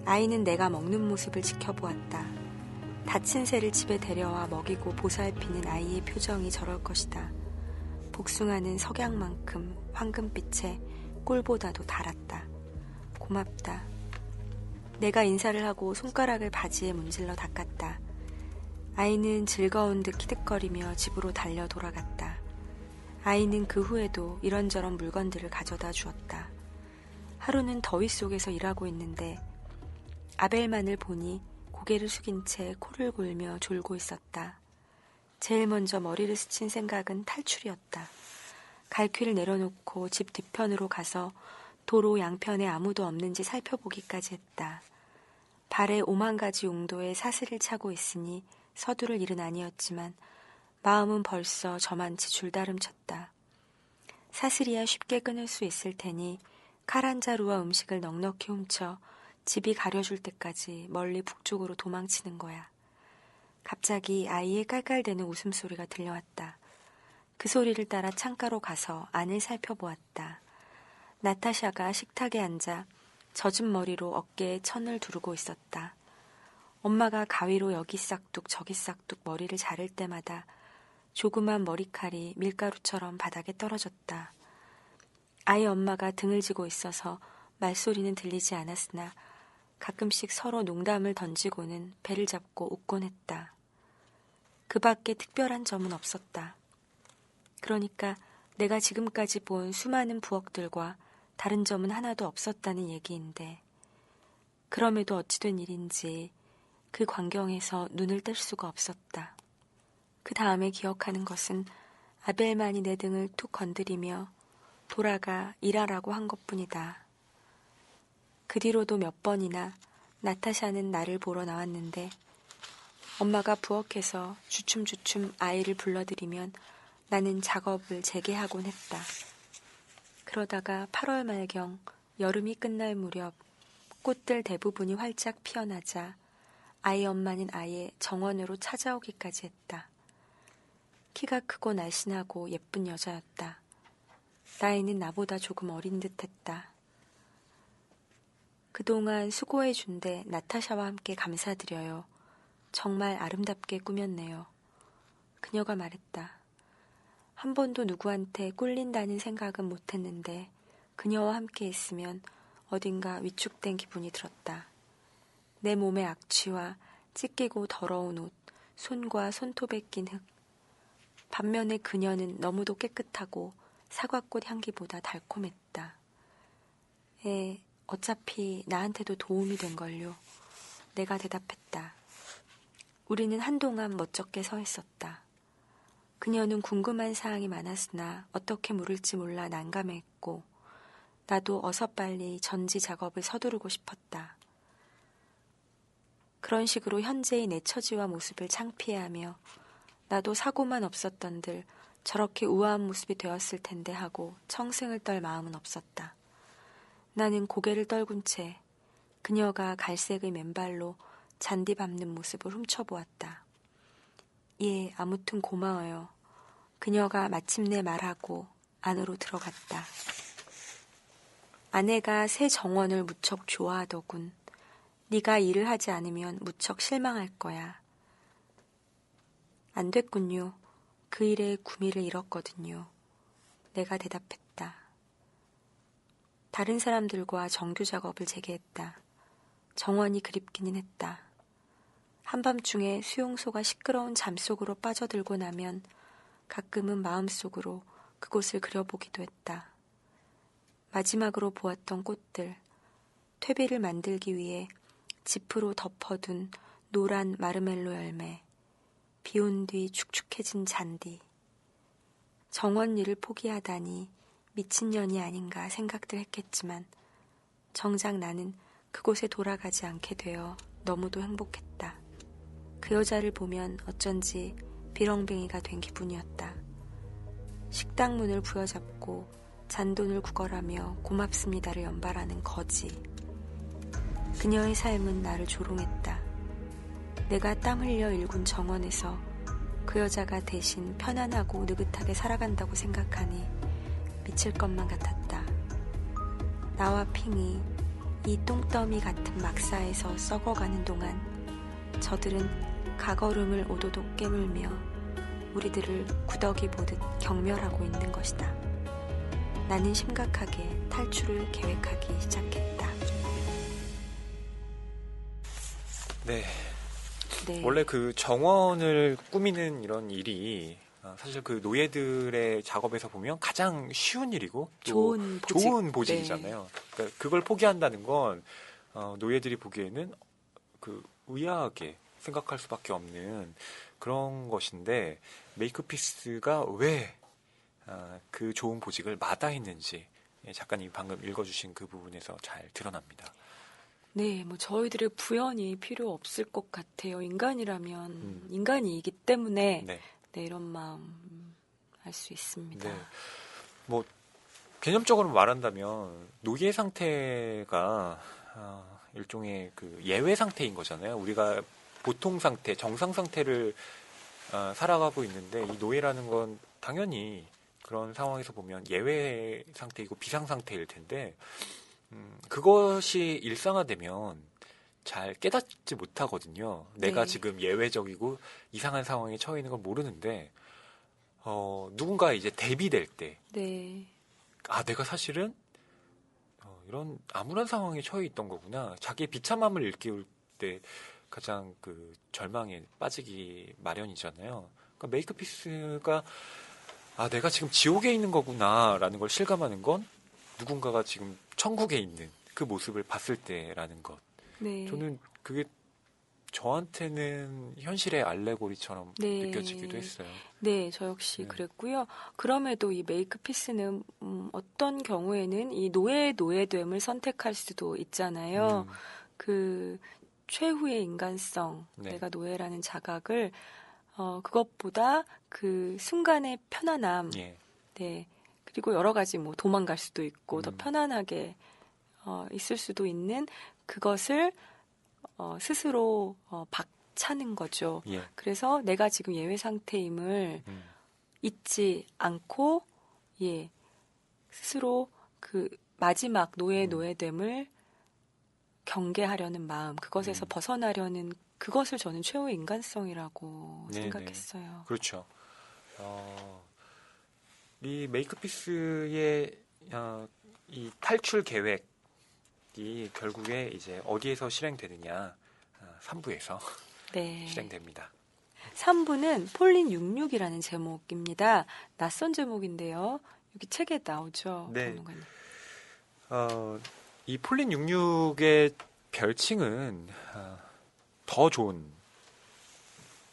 아이는 내가 먹는 모습을 지켜보았다. 다친 새를 집에 데려와 먹이고 보살피는 아이의 표정이 저럴 것이다. 복숭아는 석양만큼 황금빛에 꿀보다도 달았다. 고맙다. 내가 인사를 하고 손가락을 바지에 문질러 닦았다. 아이는 즐거운 듯 키득거리며 집으로 달려 돌아갔다. 아이는 그 후에도 이런저런 물건들을 가져다 주었다. 하루는 더위 속에서 일하고 있는데 아벨만을 보니 고개를 숙인 채 코를 골며 졸고 있었다. 제일 먼저 머리를 스친 생각은 탈출이었다. 갈퀴를 내려놓고 집 뒤편으로 가서 도로 양편에 아무도 없는지 살펴보기까지 했다. 발에 5만 가지 용도의 사슬을 차고 있으니 서두를 일은 아니었지만 마음은 벌써 저만치 줄다름쳤다. 사슬이야 쉽게 끊을 수 있을 테니 칼 한 자루와 음식을 넉넉히 훔쳐 집이 가려줄 때까지 멀리 북쪽으로 도망치는 거야. 갑자기 아이의 깔깔대는 웃음소리가 들려왔다. 그 소리를 따라 창가로 가서 안을 살펴보았다. 나타샤가 식탁에 앉아 젖은 머리로 어깨에 천을 두르고 있었다. 엄마가 가위로 여기 싹둑 저기 싹둑 머리를 자를 때마다 조그만 머리칼이 밀가루처럼 바닥에 떨어졌다. 아이 엄마가 등을 지고 있어서 말소리는 들리지 않았으나 가끔씩 서로 농담을 던지고는 배를 잡고 웃곤 했다. 그 밖에 특별한 점은 없었다. 그러니까 내가 지금까지 본 수많은 부엌들과 다른 점은 하나도 없었다는 얘기인데 그럼에도 어찌된 일인지 그 광경에서 눈을 뗄 수가 없었다. 그 다음에 기억하는 것은 아벨만이 내 등을 툭 건드리며 돌아가 일하라고 한 것뿐이다. 그 뒤로도 몇 번이나 나타샤는 나를 보러 나왔는데 엄마가 부엌에서 주춤주춤 아이를 불러들이면 나는 작업을 재개하곤 했다. 그러다가 8월 말경 여름이 끝날 무렵 꽃들 대부분이 활짝 피어나자 아이 엄마는 아예 정원으로 찾아오기까지 했다. 키가 크고 날씬하고 예쁜 여자였다. 나이는 나보다 조금 어린 듯했다. 그동안 수고해준데 나타샤와 함께 감사드려요. 정말 아름답게 꾸몄네요. 그녀가 말했다. 한 번도 누구한테 꿀린다는 생각은 못했는데 그녀와 함께 있으면 어딘가 위축된 기분이 들었다. 내 몸의 악취와 찢기고 더러운 옷, 손과 손톱에 낀 흙. 반면에 그녀는 너무도 깨끗하고 사과꽃 향기보다 달콤했다. 어차피 나한테도 도움이 된걸요. 내가 대답했다. 우리는 한동안 멋쩍게 서 있었다. 그녀는 궁금한 사항이 많았으나 어떻게 물을지 몰라 난감했고 나도 어서 빨리 전지 작업을 서두르고 싶었다. 그런 식으로 현재의 내 처지와 모습을 창피해하며 나도 사고만 없었던들 저렇게 우아한 모습이 되었을 텐데 하고 청승을 떨 마음은 없었다. 나는 고개를 떨군 채 그녀가 갈색의 맨발로 잔디 밟는 모습을 훔쳐보았다. 예, 아무튼 고마워요. 그녀가 마침내 말하고 안으로 들어갔다. 아내가 새 정원을 무척 좋아하더군. 네가 일을 하지 않으면 무척 실망할 거야. 안 됐군요. 그 일에 구미를 잃었거든요. 내가 대답했다. 다른 사람들과 정규 작업을 재개했다. 정원이 그립기는 했다. 한밤중에 수용소가 시끄러운 잠속으로 빠져들고 나면 가끔은 마음속으로 그곳을 그려보기도 했다. 마지막으로 보았던 꽃들, 퇴비를 만들기 위해 지프로 덮어둔 노란 마르멜로 열매, 비온 뒤 축축해진 잔디. 정원 일을 포기하다니 미친년이 아닌가 생각들 했겠지만 정작 나는 그곳에 돌아가지 않게 되어 너무도 행복했다. 그 여자를 보면 어쩐지 비렁뱅이가 된 기분이었다. 식당 문을 부여잡고 잔돈을 구걸하며 고맙습니다를 연발하는 거지. 그녀의 삶은 나를 조롱했다. 내가 땀 흘려 일군 정원에서 그 여자가 대신 편안하고 느긋하게 살아간다고 생각하니 미칠 것만 같았다. 나와 핑이 이 똥더미 같은 막사에서 썩어가는 동안 저들은 가거름을 오도독 깨물며 우리들을 구더기 보듯 경멸하고 있는 것이다. 나는 심각하게 탈출을 계획하기 시작했다. 네. 네. 원래 그 정원을 꾸미는 이런 일이 사실 그 노예들의 작업에서 보면 가장 쉬운 일이고 또 좋은 보직이잖아요. 네. 그러니까 그걸 포기한다는 건 노예들이 보기에는 그 의아하게 생각할 수밖에 없는 그런 것인데 메이크피스가 왜 그 좋은 보직을 마다했는지 작가님이 방금 읽어주신 그 부분에서 잘 드러납니다. 네, 뭐 저희들의 부연이 필요 없을 것 같아요. 인간이라면 인간이기 때문에 네. 네, 이런 마음 알 수 있습니다. 네. 뭐 개념적으로 말한다면 노예 상태가 일종의 그 예외 상태인 거잖아요. 우리가 보통 상태, 정상 상태를 살아가고 있는데 이 노예라는 건 당연히 그런 상황에서 보면 예외 상태이고 비상 상태일 텐데 그것이 일상화되면 잘 깨닫지 못하거든요. 내가 네. 지금 예외적이고 이상한 상황에 처해 있는 걸 모르는데 누군가 이제 대비될 때 네. 내가 사실은 이런 암울한 상황에 처해 있던 거구나. 자기의 비참함을 일깨울 때 가장 그 절망에 빠지기 마련이잖아요. 그러니까 메이크피스가 내가 지금 지옥에 있는 거구나라는 걸 실감하는 건 누군가가 지금 천국에 있는 그 모습을 봤을 때라는 것. 네. 저는 그게 저한테는 현실의 알레고리처럼 네. 느껴지기도 했어요. 네, 저 역시 네. 그랬고요. 그럼에도 이 메이크피스는 어떤 경우에는 이 노예됨을 선택할 수도 있잖아요. 그 최후의 인간성, 네. 내가 노예라는 자각을 그것보다 그 순간의 편안함, 예. 네, 그리고 여러 가지 뭐 도망갈 수도 있고 더 편안하게 있을 수도 있는 그것을 스스로 박차는 거죠. 예. 그래서 내가 지금 예외 상태임을 잊지 않고 스스로 그 마지막 노예됨을 경계하려는 마음, 그것에서 벗어나려는 그것을 저는 최후의 인간성이라고 네네. 생각했어요. 그렇죠. 이 메이크피스의 이 탈출 계획이 결국에 이제 어디에서 실행되느냐, 3부에서 네. 실행됩니다. 3부는 폴린 66이라는 제목입니다. 낯선 제목인데요. 여기 책에 나오죠. 네. 평론가님. 이 폴린 66의 별칭은 더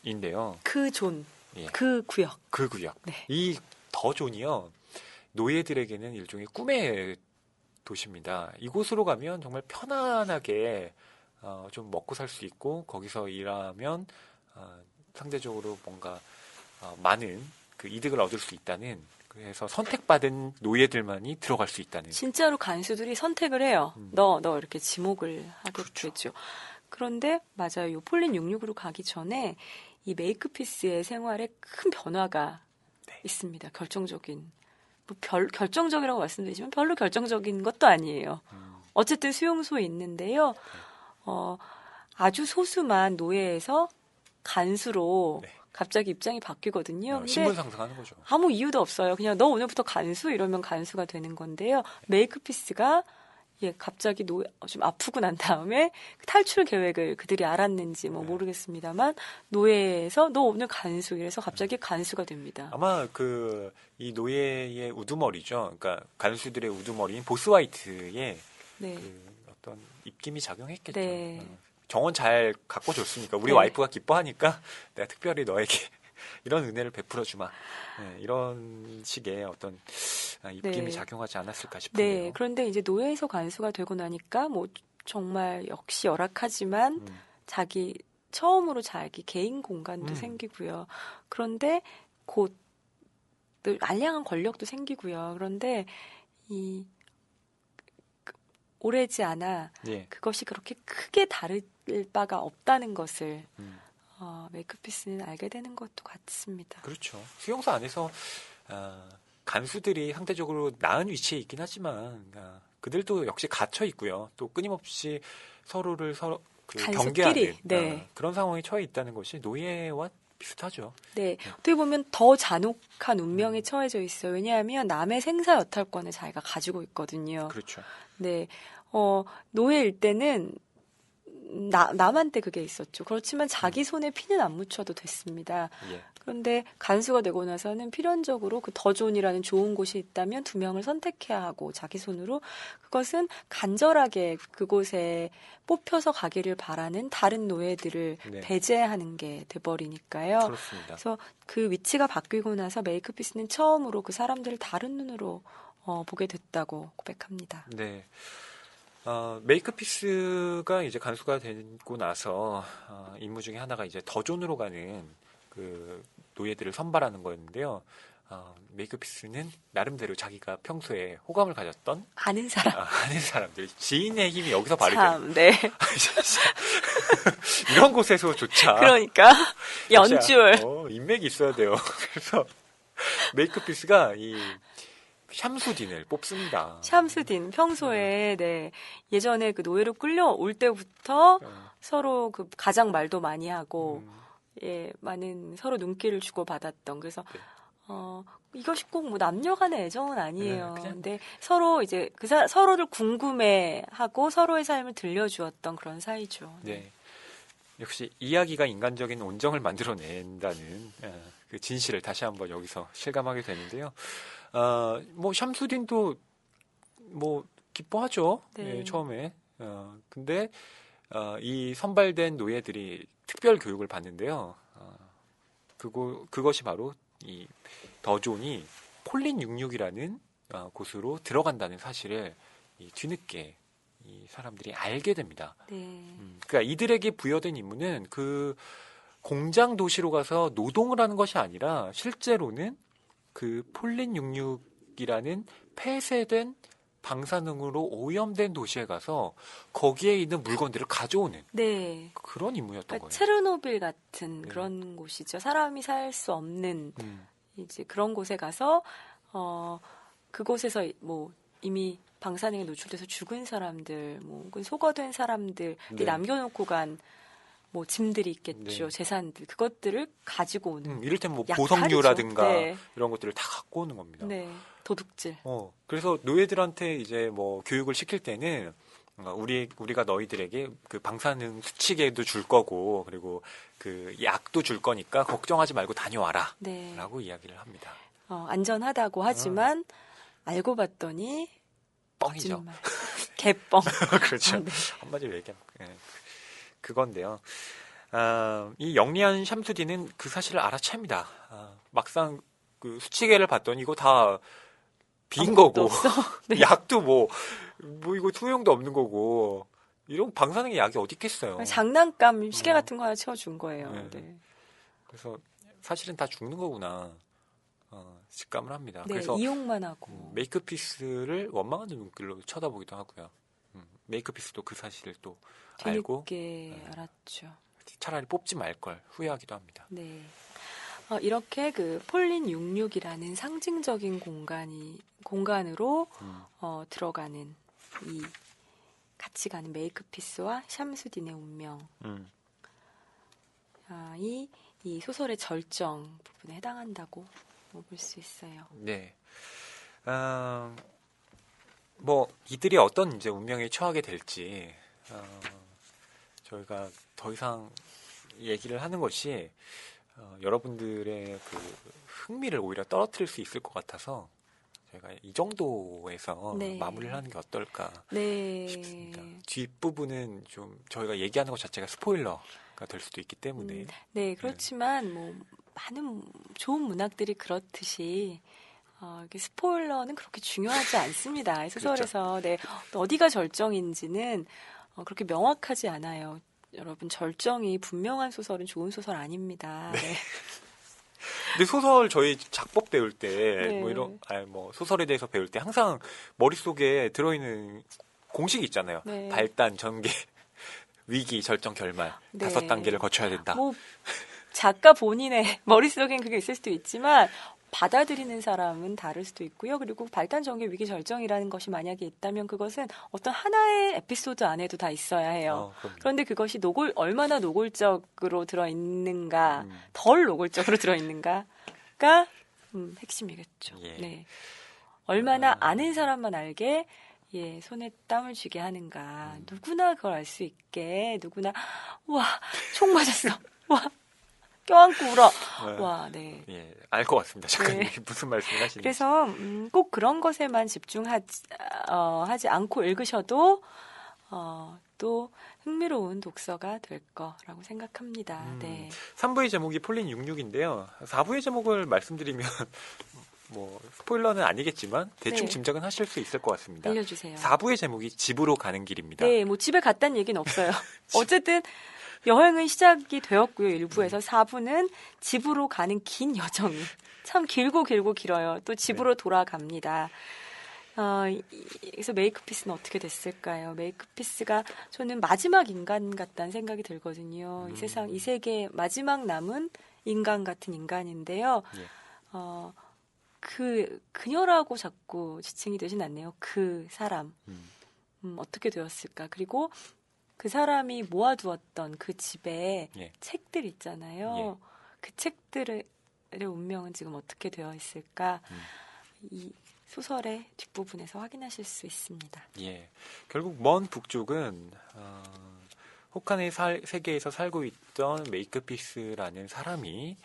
존인데요. 그 존, 예. 그 구역. 그 구역. 네. 이 더 존이요. 노예들에게는 일종의 꿈의 도시입니다. 이곳으로 가면 정말 편안하게 좀 먹고 살 수 있고 거기서 일하면 상대적으로 뭔가 많은 그 이득을 얻을 수 있다는, 그래서 선택받은 노예들만이 들어갈 수 있다는. 진짜로 간수들이 선택을 해요. 너 이렇게 지목을 하게 그렇죠. 되죠. 그런데 맞아요. 요 폴린 66으로 가기 전에 이 메이크피스의 생활에 큰 변화가 네. 있습니다. 결정적인. 결정적이라고 말씀드리지만 별로 결정적인 것도 아니에요. 어쨌든 수용소에 있는데요. 아주 소수만 노예에서 간수로 네. 갑자기 입장이 바뀌거든요. 근데 신분 상승하는 거죠. 아무 이유도 없어요. 그냥 너 오늘부터 간수 이러면 간수가 되는 건데요. 메이크피스가 갑자기 좀 아프고 난 다음에 탈출 계획을 그들이 알았는지 네. 모르겠습니다만 노예에서 너 오늘 간수 이래서 갑자기 간수가 됩니다. 아마 이 노예의 우두머리죠. 그러니까 간수들의 우두머리인 보스화이트의 네. 그 어떤 입김이 작용했겠죠. 네. 정원 잘 갖고 줬으니까 우리 네. 와이프가 기뻐하니까 내가 특별히 너에게 이런 은혜를 베풀어 주마. 네, 이런 식의 어떤 입김이 네. 작용하지 않았을까 싶네요. 네. 그런데 이제 노예에서 간수가 되고 나니까 뭐 정말 역시 열악하지만 처음으로 자기 개인 공간도 생기고요. 그런데 곧 알량한 권력도 생기고요. 그런데 오래지 않아 예. 그것이 그렇게 크게 다를 바가 없다는 것을 메이크피스는 알게 되는 것도 같습니다. 그렇죠. 수용소 안에서 간수들이 상대적으로 나은 위치에 있긴 하지만 그들도 역시 갇혀 있고요. 또 끊임없이 서로를 간수끼리, 경계하는 네. 그런 상황에 처해 있다는 것이 노예와 비슷하죠. 네, 어떻게 보면 더 잔혹한 운명에 처해져 있어요. 왜냐하면 남의 생사 여탈권을 자기가 가지고 있거든요. 그렇죠. 네, 노예일 때는 남한테 그게 있었죠. 그렇지만 자기 손에 피는 안 묻혀도 됐습니다. 예. 그런데 간수가 되고 나서는 필연적으로 그 더존이라는 좋은 곳이 있다면 2명을 선택해야 하고 자기 손으로 그것은 간절하게 그곳에 뽑혀서 가기를 바라는 다른 노예들을 네. 배제하는 게 돼버리니까요. 그렇습니다. 그래서 그 위치가 바뀌고 나서 메이크피스는 처음으로 그 사람들을 다른 눈으로 보게 됐다고 고백합니다. 네. 메이크피스가 이제 간수가 되고 나서 임무 중에 하나가 이제 더존으로 가는 그 노예들을 선발하는 거였는데요. 메이크피스는 나름대로 자기가 평소에 호감을 가졌던 아는 사람. 아는 사람들, 지인의 힘이 여기서 발휘되는. 참, 네. 이런 곳에서조차 그러니까 연줄. 인맥이 있어야 돼요. 그래서 메이크피스가 이 샴수딘을 뽑습니다. 샴수딘 평소에 네 예전에 그 노예로 끌려올 때부터 서로 그 가장 말도 많이 하고 예 많은 서로 눈길을 주고 받았던 그래서 네. 이것이 꼭 뭐 남녀간의 애정은 아니에요. 네, 그냥- 근데 서로 이제 서로를 궁금해하고 서로의 삶을 들려주었던 그런 사이죠. 네. 역시 이야기가 인간적인 온정을 만들어낸다는 그 진실을 다시 한번 여기서 실감하게 되는데요. 뭐 샴수딘도 뭐 기뻐하죠. 네. 예, 처음에. 근데 이 선발된 노예들이 특별 교육을 받는데요. 그것이 바로 이 더존이 폴린 66이라는 곳으로 들어간다는 사실을 이 뒤늦게 이 사람들이 알게 됩니다. 네. 그러니까 이들에게 부여된 임무는 그 공장 도시로 가서 노동을 하는 것이 아니라 실제로는 그 폴린 66이라는 폐쇄된 방사능으로 오염된 도시에 가서 거기에 있는 물건들을 가져오는 네. 그런 임무였던 그러니까 거예요. 체르노빌 같은 네. 그런 곳이죠. 사람이 살 수 없는 음, 이제 그런 곳에 가서 그곳에서 뭐 이미 방사능에 노출돼서 죽은 사람들, 뭐 혹은 소거된 사람들이 네. 남겨놓고 간 뭐 짐들이 있겠죠, 네. 재산들 그것들을 가지고 오는 이를테면 뭐 약탈이죠. 보석류라든가 네. 이런 것들을 다 갖고 오는 겁니다. 네, 도둑질. 그래서 노예들한테 이제 뭐 교육을 시킬 때는 우리가 너희들에게 그 방사능 수치계도 줄 거고 그리고 그 약도 줄 거니까 걱정하지 말고 다녀와라. 네, 라고 이야기를 합니다. 안전하다고 하지만 알고 봤더니 뻥이죠. 거짓말, 개뻥. 그렇죠. 네. 한마디로 얘기하면 그건데요. 이 영리한 샴수딘은 그 사실을 알아챕니다. 막상 그 수치계를 봤더니 이거 다 빈 아무것도 거고 없어. 네. 약도 뭐 이거 투명도 없는 거고 이런 방사능의 약이 어디 있겠어요. 장난감 시계 같은 거 하나 채워준 거예요. 네. 네. 그래서 사실은 다 죽는 거구나 직감을 합니다. 네, 그래서 이용만 하고. 메이크피스를 원망하는 눈길로 쳐다보기도 하고요. 메이크피스도 그 사실을 또 알고 뒤늦게 알았죠. 차라리 뽑지 말 걸 후회하기도 합니다. 네. 이렇게 그 폴린 66이라는 상징적인 공간으로 들어가는 이 같이 가는 메이크피스와 샴수딘의 운명. 이 소설의 절정 부분에 해당한다고 볼 수 있어요. 네. 뭐 이들이 어떤 이제 운명에 처하게 될지 저희가 더 이상 얘기를 하는 것이 여러분들의 그 흥미를 오히려 떨어뜨릴 수 있을 것 같아서 저희가 이 정도에서 네. 마무리를 하는 게 어떨까 네. 싶습니다. 뒷부분은 좀 저희가 얘기하는 것 자체가 스포일러가 될 수도 있기 때문에 네, 그렇지만 뭐 많은 좋은 문학들이 그렇듯이 이게 스포일러는 그렇게 중요하지 않습니다. 이 소설에서 네, 어디가 절정인지는 그렇게 명확하지 않아요. 여러분 절정이 분명한 소설은 좋은 소설 아닙니다. 네. 근데 소설 저희 작법 배울 때 네. 뭐 이런 뭐 소설에 대해서 배울 때 항상 머릿속에 들어있는 공식이 있잖아요. 네. 발단, 전개, 위기, 절정, 결말 네. 5단계를 거쳐야 된다. 뭐 작가 본인의 머릿속엔 그게 있을 수도 있지만 받아들이는 사람은 다를 수도 있고요. 그리고 발단, 전개, 위기, 절정이라는 것이 만약에 있다면 그것은 어떤 하나의 에피소드 안에도 다 있어야 해요. 그런데 그것이 얼마나 노골적으로 들어있는가, 덜 노골적으로 들어있는가가 핵심이겠죠. 예. 네. 얼마나 아는 사람만 알게 손에 땀을 쥐게 하는가. 누구나 그걸 알 수 있게, 누구나, 와, 총 맞았어. 와. 껴안고 울어. 네. 와, 네. 예, 알 것 같습니다. 작가님 네. 무슨 말씀을 하시는지. 그래서 꼭 그런 것에만 하지 않고 읽으셔도 또 흥미로운 독서가 될 거라고 생각합니다. 네. 3부의 제목이 폴린 66인데요. 4부의 제목을 말씀드리면 뭐 스포일러는 아니겠지만 대충 네. 짐작은 하실 수 있을 것 같습니다. 알려주세요. 4부의 제목이 집으로 가는 길입니다. 네, 뭐 집에 갔다는 얘기는 없어요. 어쨌든 여행은 시작이 되었고요. 1부에서 4부는 집으로 가는 긴 여정이 참 길어요. 또 집으로 돌아갑니다. 그래서 메이크피스는 어떻게 됐을까요? 메이크피스가 저는 마지막 인간 같다는 생각이 들거든요. 이 세계 마지막 남은 인간 같은 인간인데요. 예. 그녀라고 자꾸 지칭이 되진 않네요. 그 사람. 어떻게 되었을까? 그리고 그 사람이 모아두었던 그 집에 예. 책들 있잖아요. 그 책들의 운명은 지금 어떻게 되어 있을까? 이 소설의 뒷부분에서 확인하실 수 있습니다. 예. 결국 먼 북쪽은 혹한의 세계에서 살고 있던 메이크피스라는 사람이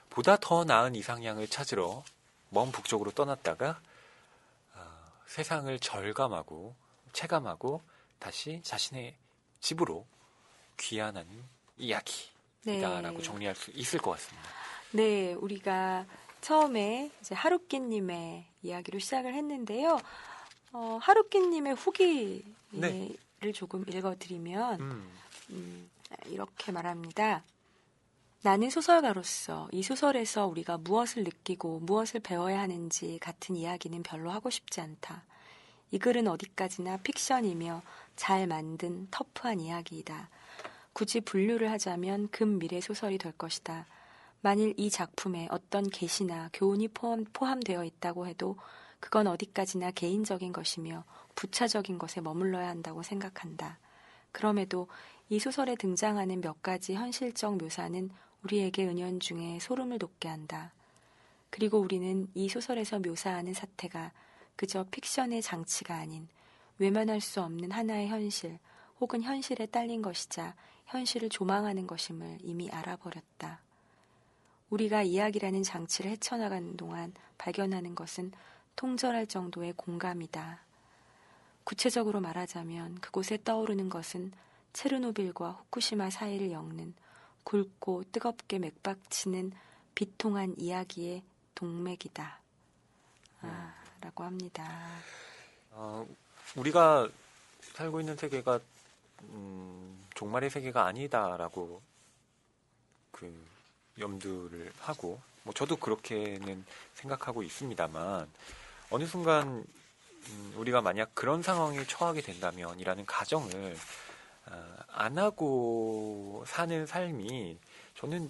보다 더 나은 이상향을 찾으러 먼 북쪽으로 떠났다가 세상을 절감하고 체감하고 다시 자신의 집으로 귀환하는 이야기이다라고 정리할 수 있을 것 같습니다. 네, 우리가 처음에 이제 하루키님의 이야기로 시작을 했는데요. 하루키님의 후기를 조금 읽어드리면 이렇게 말합니다. 나는 소설가로서 이 소설에서 우리가 무엇을 느끼고 무엇을 배워야 하는지 같은 이야기는 별로 하고 싶지 않다. 이 글은 어디까지나 픽션이며 잘 만든 터프한 이야기이다. 굳이 분류를 하자면 근미래 소설이 될 것이다. 만일 이 작품에 어떤 계시나 교훈이 포함되어 있다고 해도 그건 어디까지나 개인적인 것이며 부차적인 것에 머물러야 한다고 생각한다. 그럼에도 이 소설에 등장하는 몇 가지 현실적 묘사는 우리에게 은연중에 소름을 돋게 한다. 그리고 우리는 이 소설에서 묘사하는 사태가 그저 픽션의 장치가 아닌 외면할 수 없는 하나의 현실 혹은 현실에 딸린 것이자 현실을 조망하는 것임을 이미 알아버렸다. 우리가 이야기라는 장치를 헤쳐나가는 동안 발견하는 것은 통절할 정도의 공감이다. 구체적으로 말하자면 그곳에 떠오르는 것은 체르노빌과 후쿠시마 사이를 엮는 굵고 뜨겁게 맥박치는 비통한 이야기의 동맥이다. 라고 합니다. 우리가 살고 있는 세계가 종말의 세계가 아니다라고 염두를 하고 저도 그렇게는 생각하고 있습니다만 어느 순간 우리가 만약 그런 상황에 처하게 된다면이라는 가정을 안 하고 사는 삶이 저는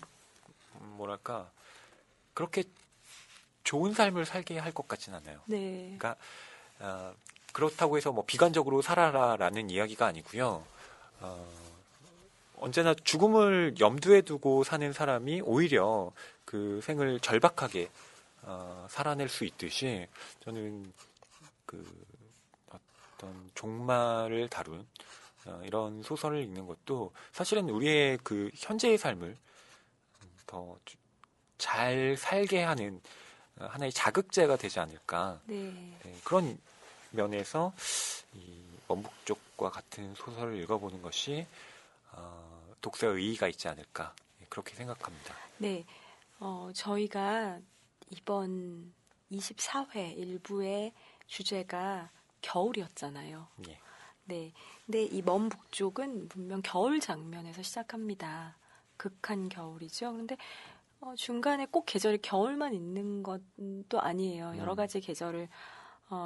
뭐랄까 그렇게 좋은 삶을 살게 할 것 같진 않아요. 네. 그러니까 그렇다고 해서 비관적으로 살아라라는 이야기가 아니고요. 언제나 죽음을 염두에 두고 사는 사람이 오히려 그 생을 절박하게 살아낼 수 있듯이 저는 어떤 종말을 다룬 이런 소설을 읽는 것도 사실은 우리의 그 현재의 삶을 더 잘 살게 하는 하나의 자극제가 되지 않을까. 네. 그런 면에서 이 원북쪽과 같은 소설을 읽어보는 것이 독서의 의의가 있지 않을까 그렇게 생각합니다. 네, 저희가 이번 24회 일부의 주제가 겨울이었잖아요. 예. 네, 근데 이 먼 북쪽은 분명 겨울 장면에서 시작합니다. 극한 겨울이죠. 그런데 중간에 꼭 계절이 겨울만 있는 것도 아니에요. 여러 가지 계절을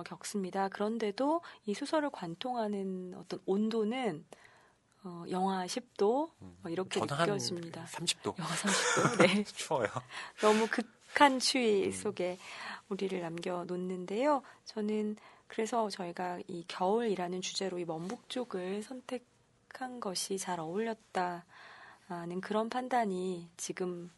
겪습니다. 그런데도 이 소설을 관통하는 어떤 온도는 영하 10도 이렇게 느껴집니다. 30도. 영하 30도. 네. 추워요. 너무 극한 추위 속에 우리를 남겨놓는데요. 저는 그래서 저희가 이 겨울이라는 주제로 이 먼북쪽을 선택한 것이 잘 어울렸다는 그런 판단이 지금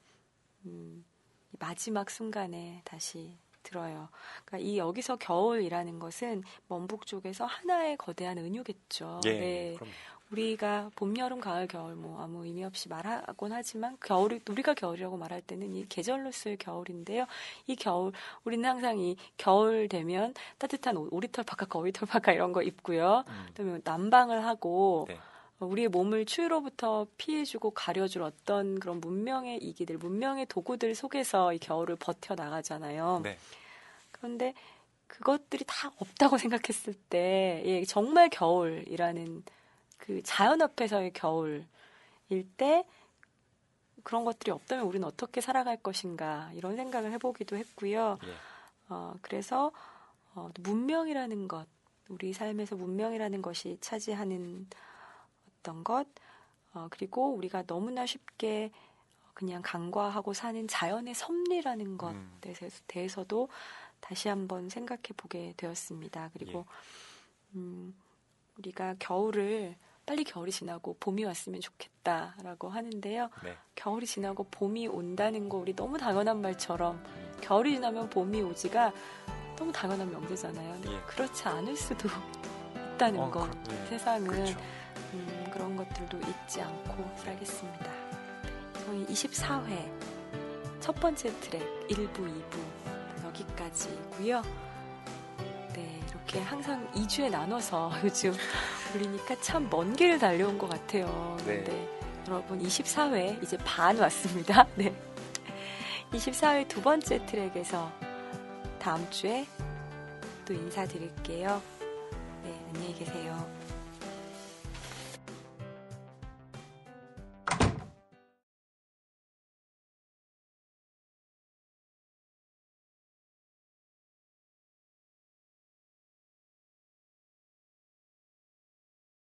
마지막 순간에 다시 들어요. 그러니까 이 여기서 겨울이라는 것은 먼북쪽에서 하나의 거대한 은유겠죠. 예, 네. 그럼요. 우리가 봄, 여름, 가을, 겨울 아무 의미 없이 말하곤 하지만 겨울이 우리가 겨울이라고 말할 때는 이 계절로서의 겨울인데요. 이 겨울 우리는 항상 이 겨울 되면 따뜻한 오리털 파카, 거위털 파카 이런 거 입고요. 그다음에 난방을 하고 네. 우리의 몸을 추위로부터 피해주고 가려줄 어떤 그런 문명의 이기들, 문명의 도구들 속에서 이 겨울을 버텨 나가잖아요. 네. 그런데 그것들이 다 없다고 생각했을 때, 예, 정말 겨울이라는 그 자연 앞에서의 겨울일 때 그런 것들이 없다면 우리는 어떻게 살아갈 것인가 이런 생각을 해보기도 했고요. 예. 그래서 문명이라는 것, 우리 삶에서 문명이라는 것이 차지하는 어떤 것, 그리고 우리가 너무나 쉽게 그냥 간과하고 사는 자연의 섭리라는 것에 대해서도 다시 한번 생각해 보게 되었습니다. 그리고 우리가 겨울을 빨리 겨울이 지나고 봄이 왔으면 좋겠다라고 하는데요. 네. 겨울이 지나고 봄이 온다는 거 우리 너무 당연한 말처럼 겨울이 지나면 봄이 오지가 너무 당연한 명제잖아요. 근데 예. 그렇지 않을 수도 있다는 것. 세상은 그렇죠. 그런 것들도 잊지 않고 살겠습니다. 저희 24회 첫 번째 트랙 1부, 2부 여기까지고요. 네, 이렇게 항상 2주에 나눠서 요즘 올리니까 참 먼 길을 달려온 것 같아요. 네. 네, 여러분 24회 이제 반 왔습니다. 네, 24회 두 번째 트랙에서 다음 주에 또 인사드릴게요. 네, 안녕히 계세요.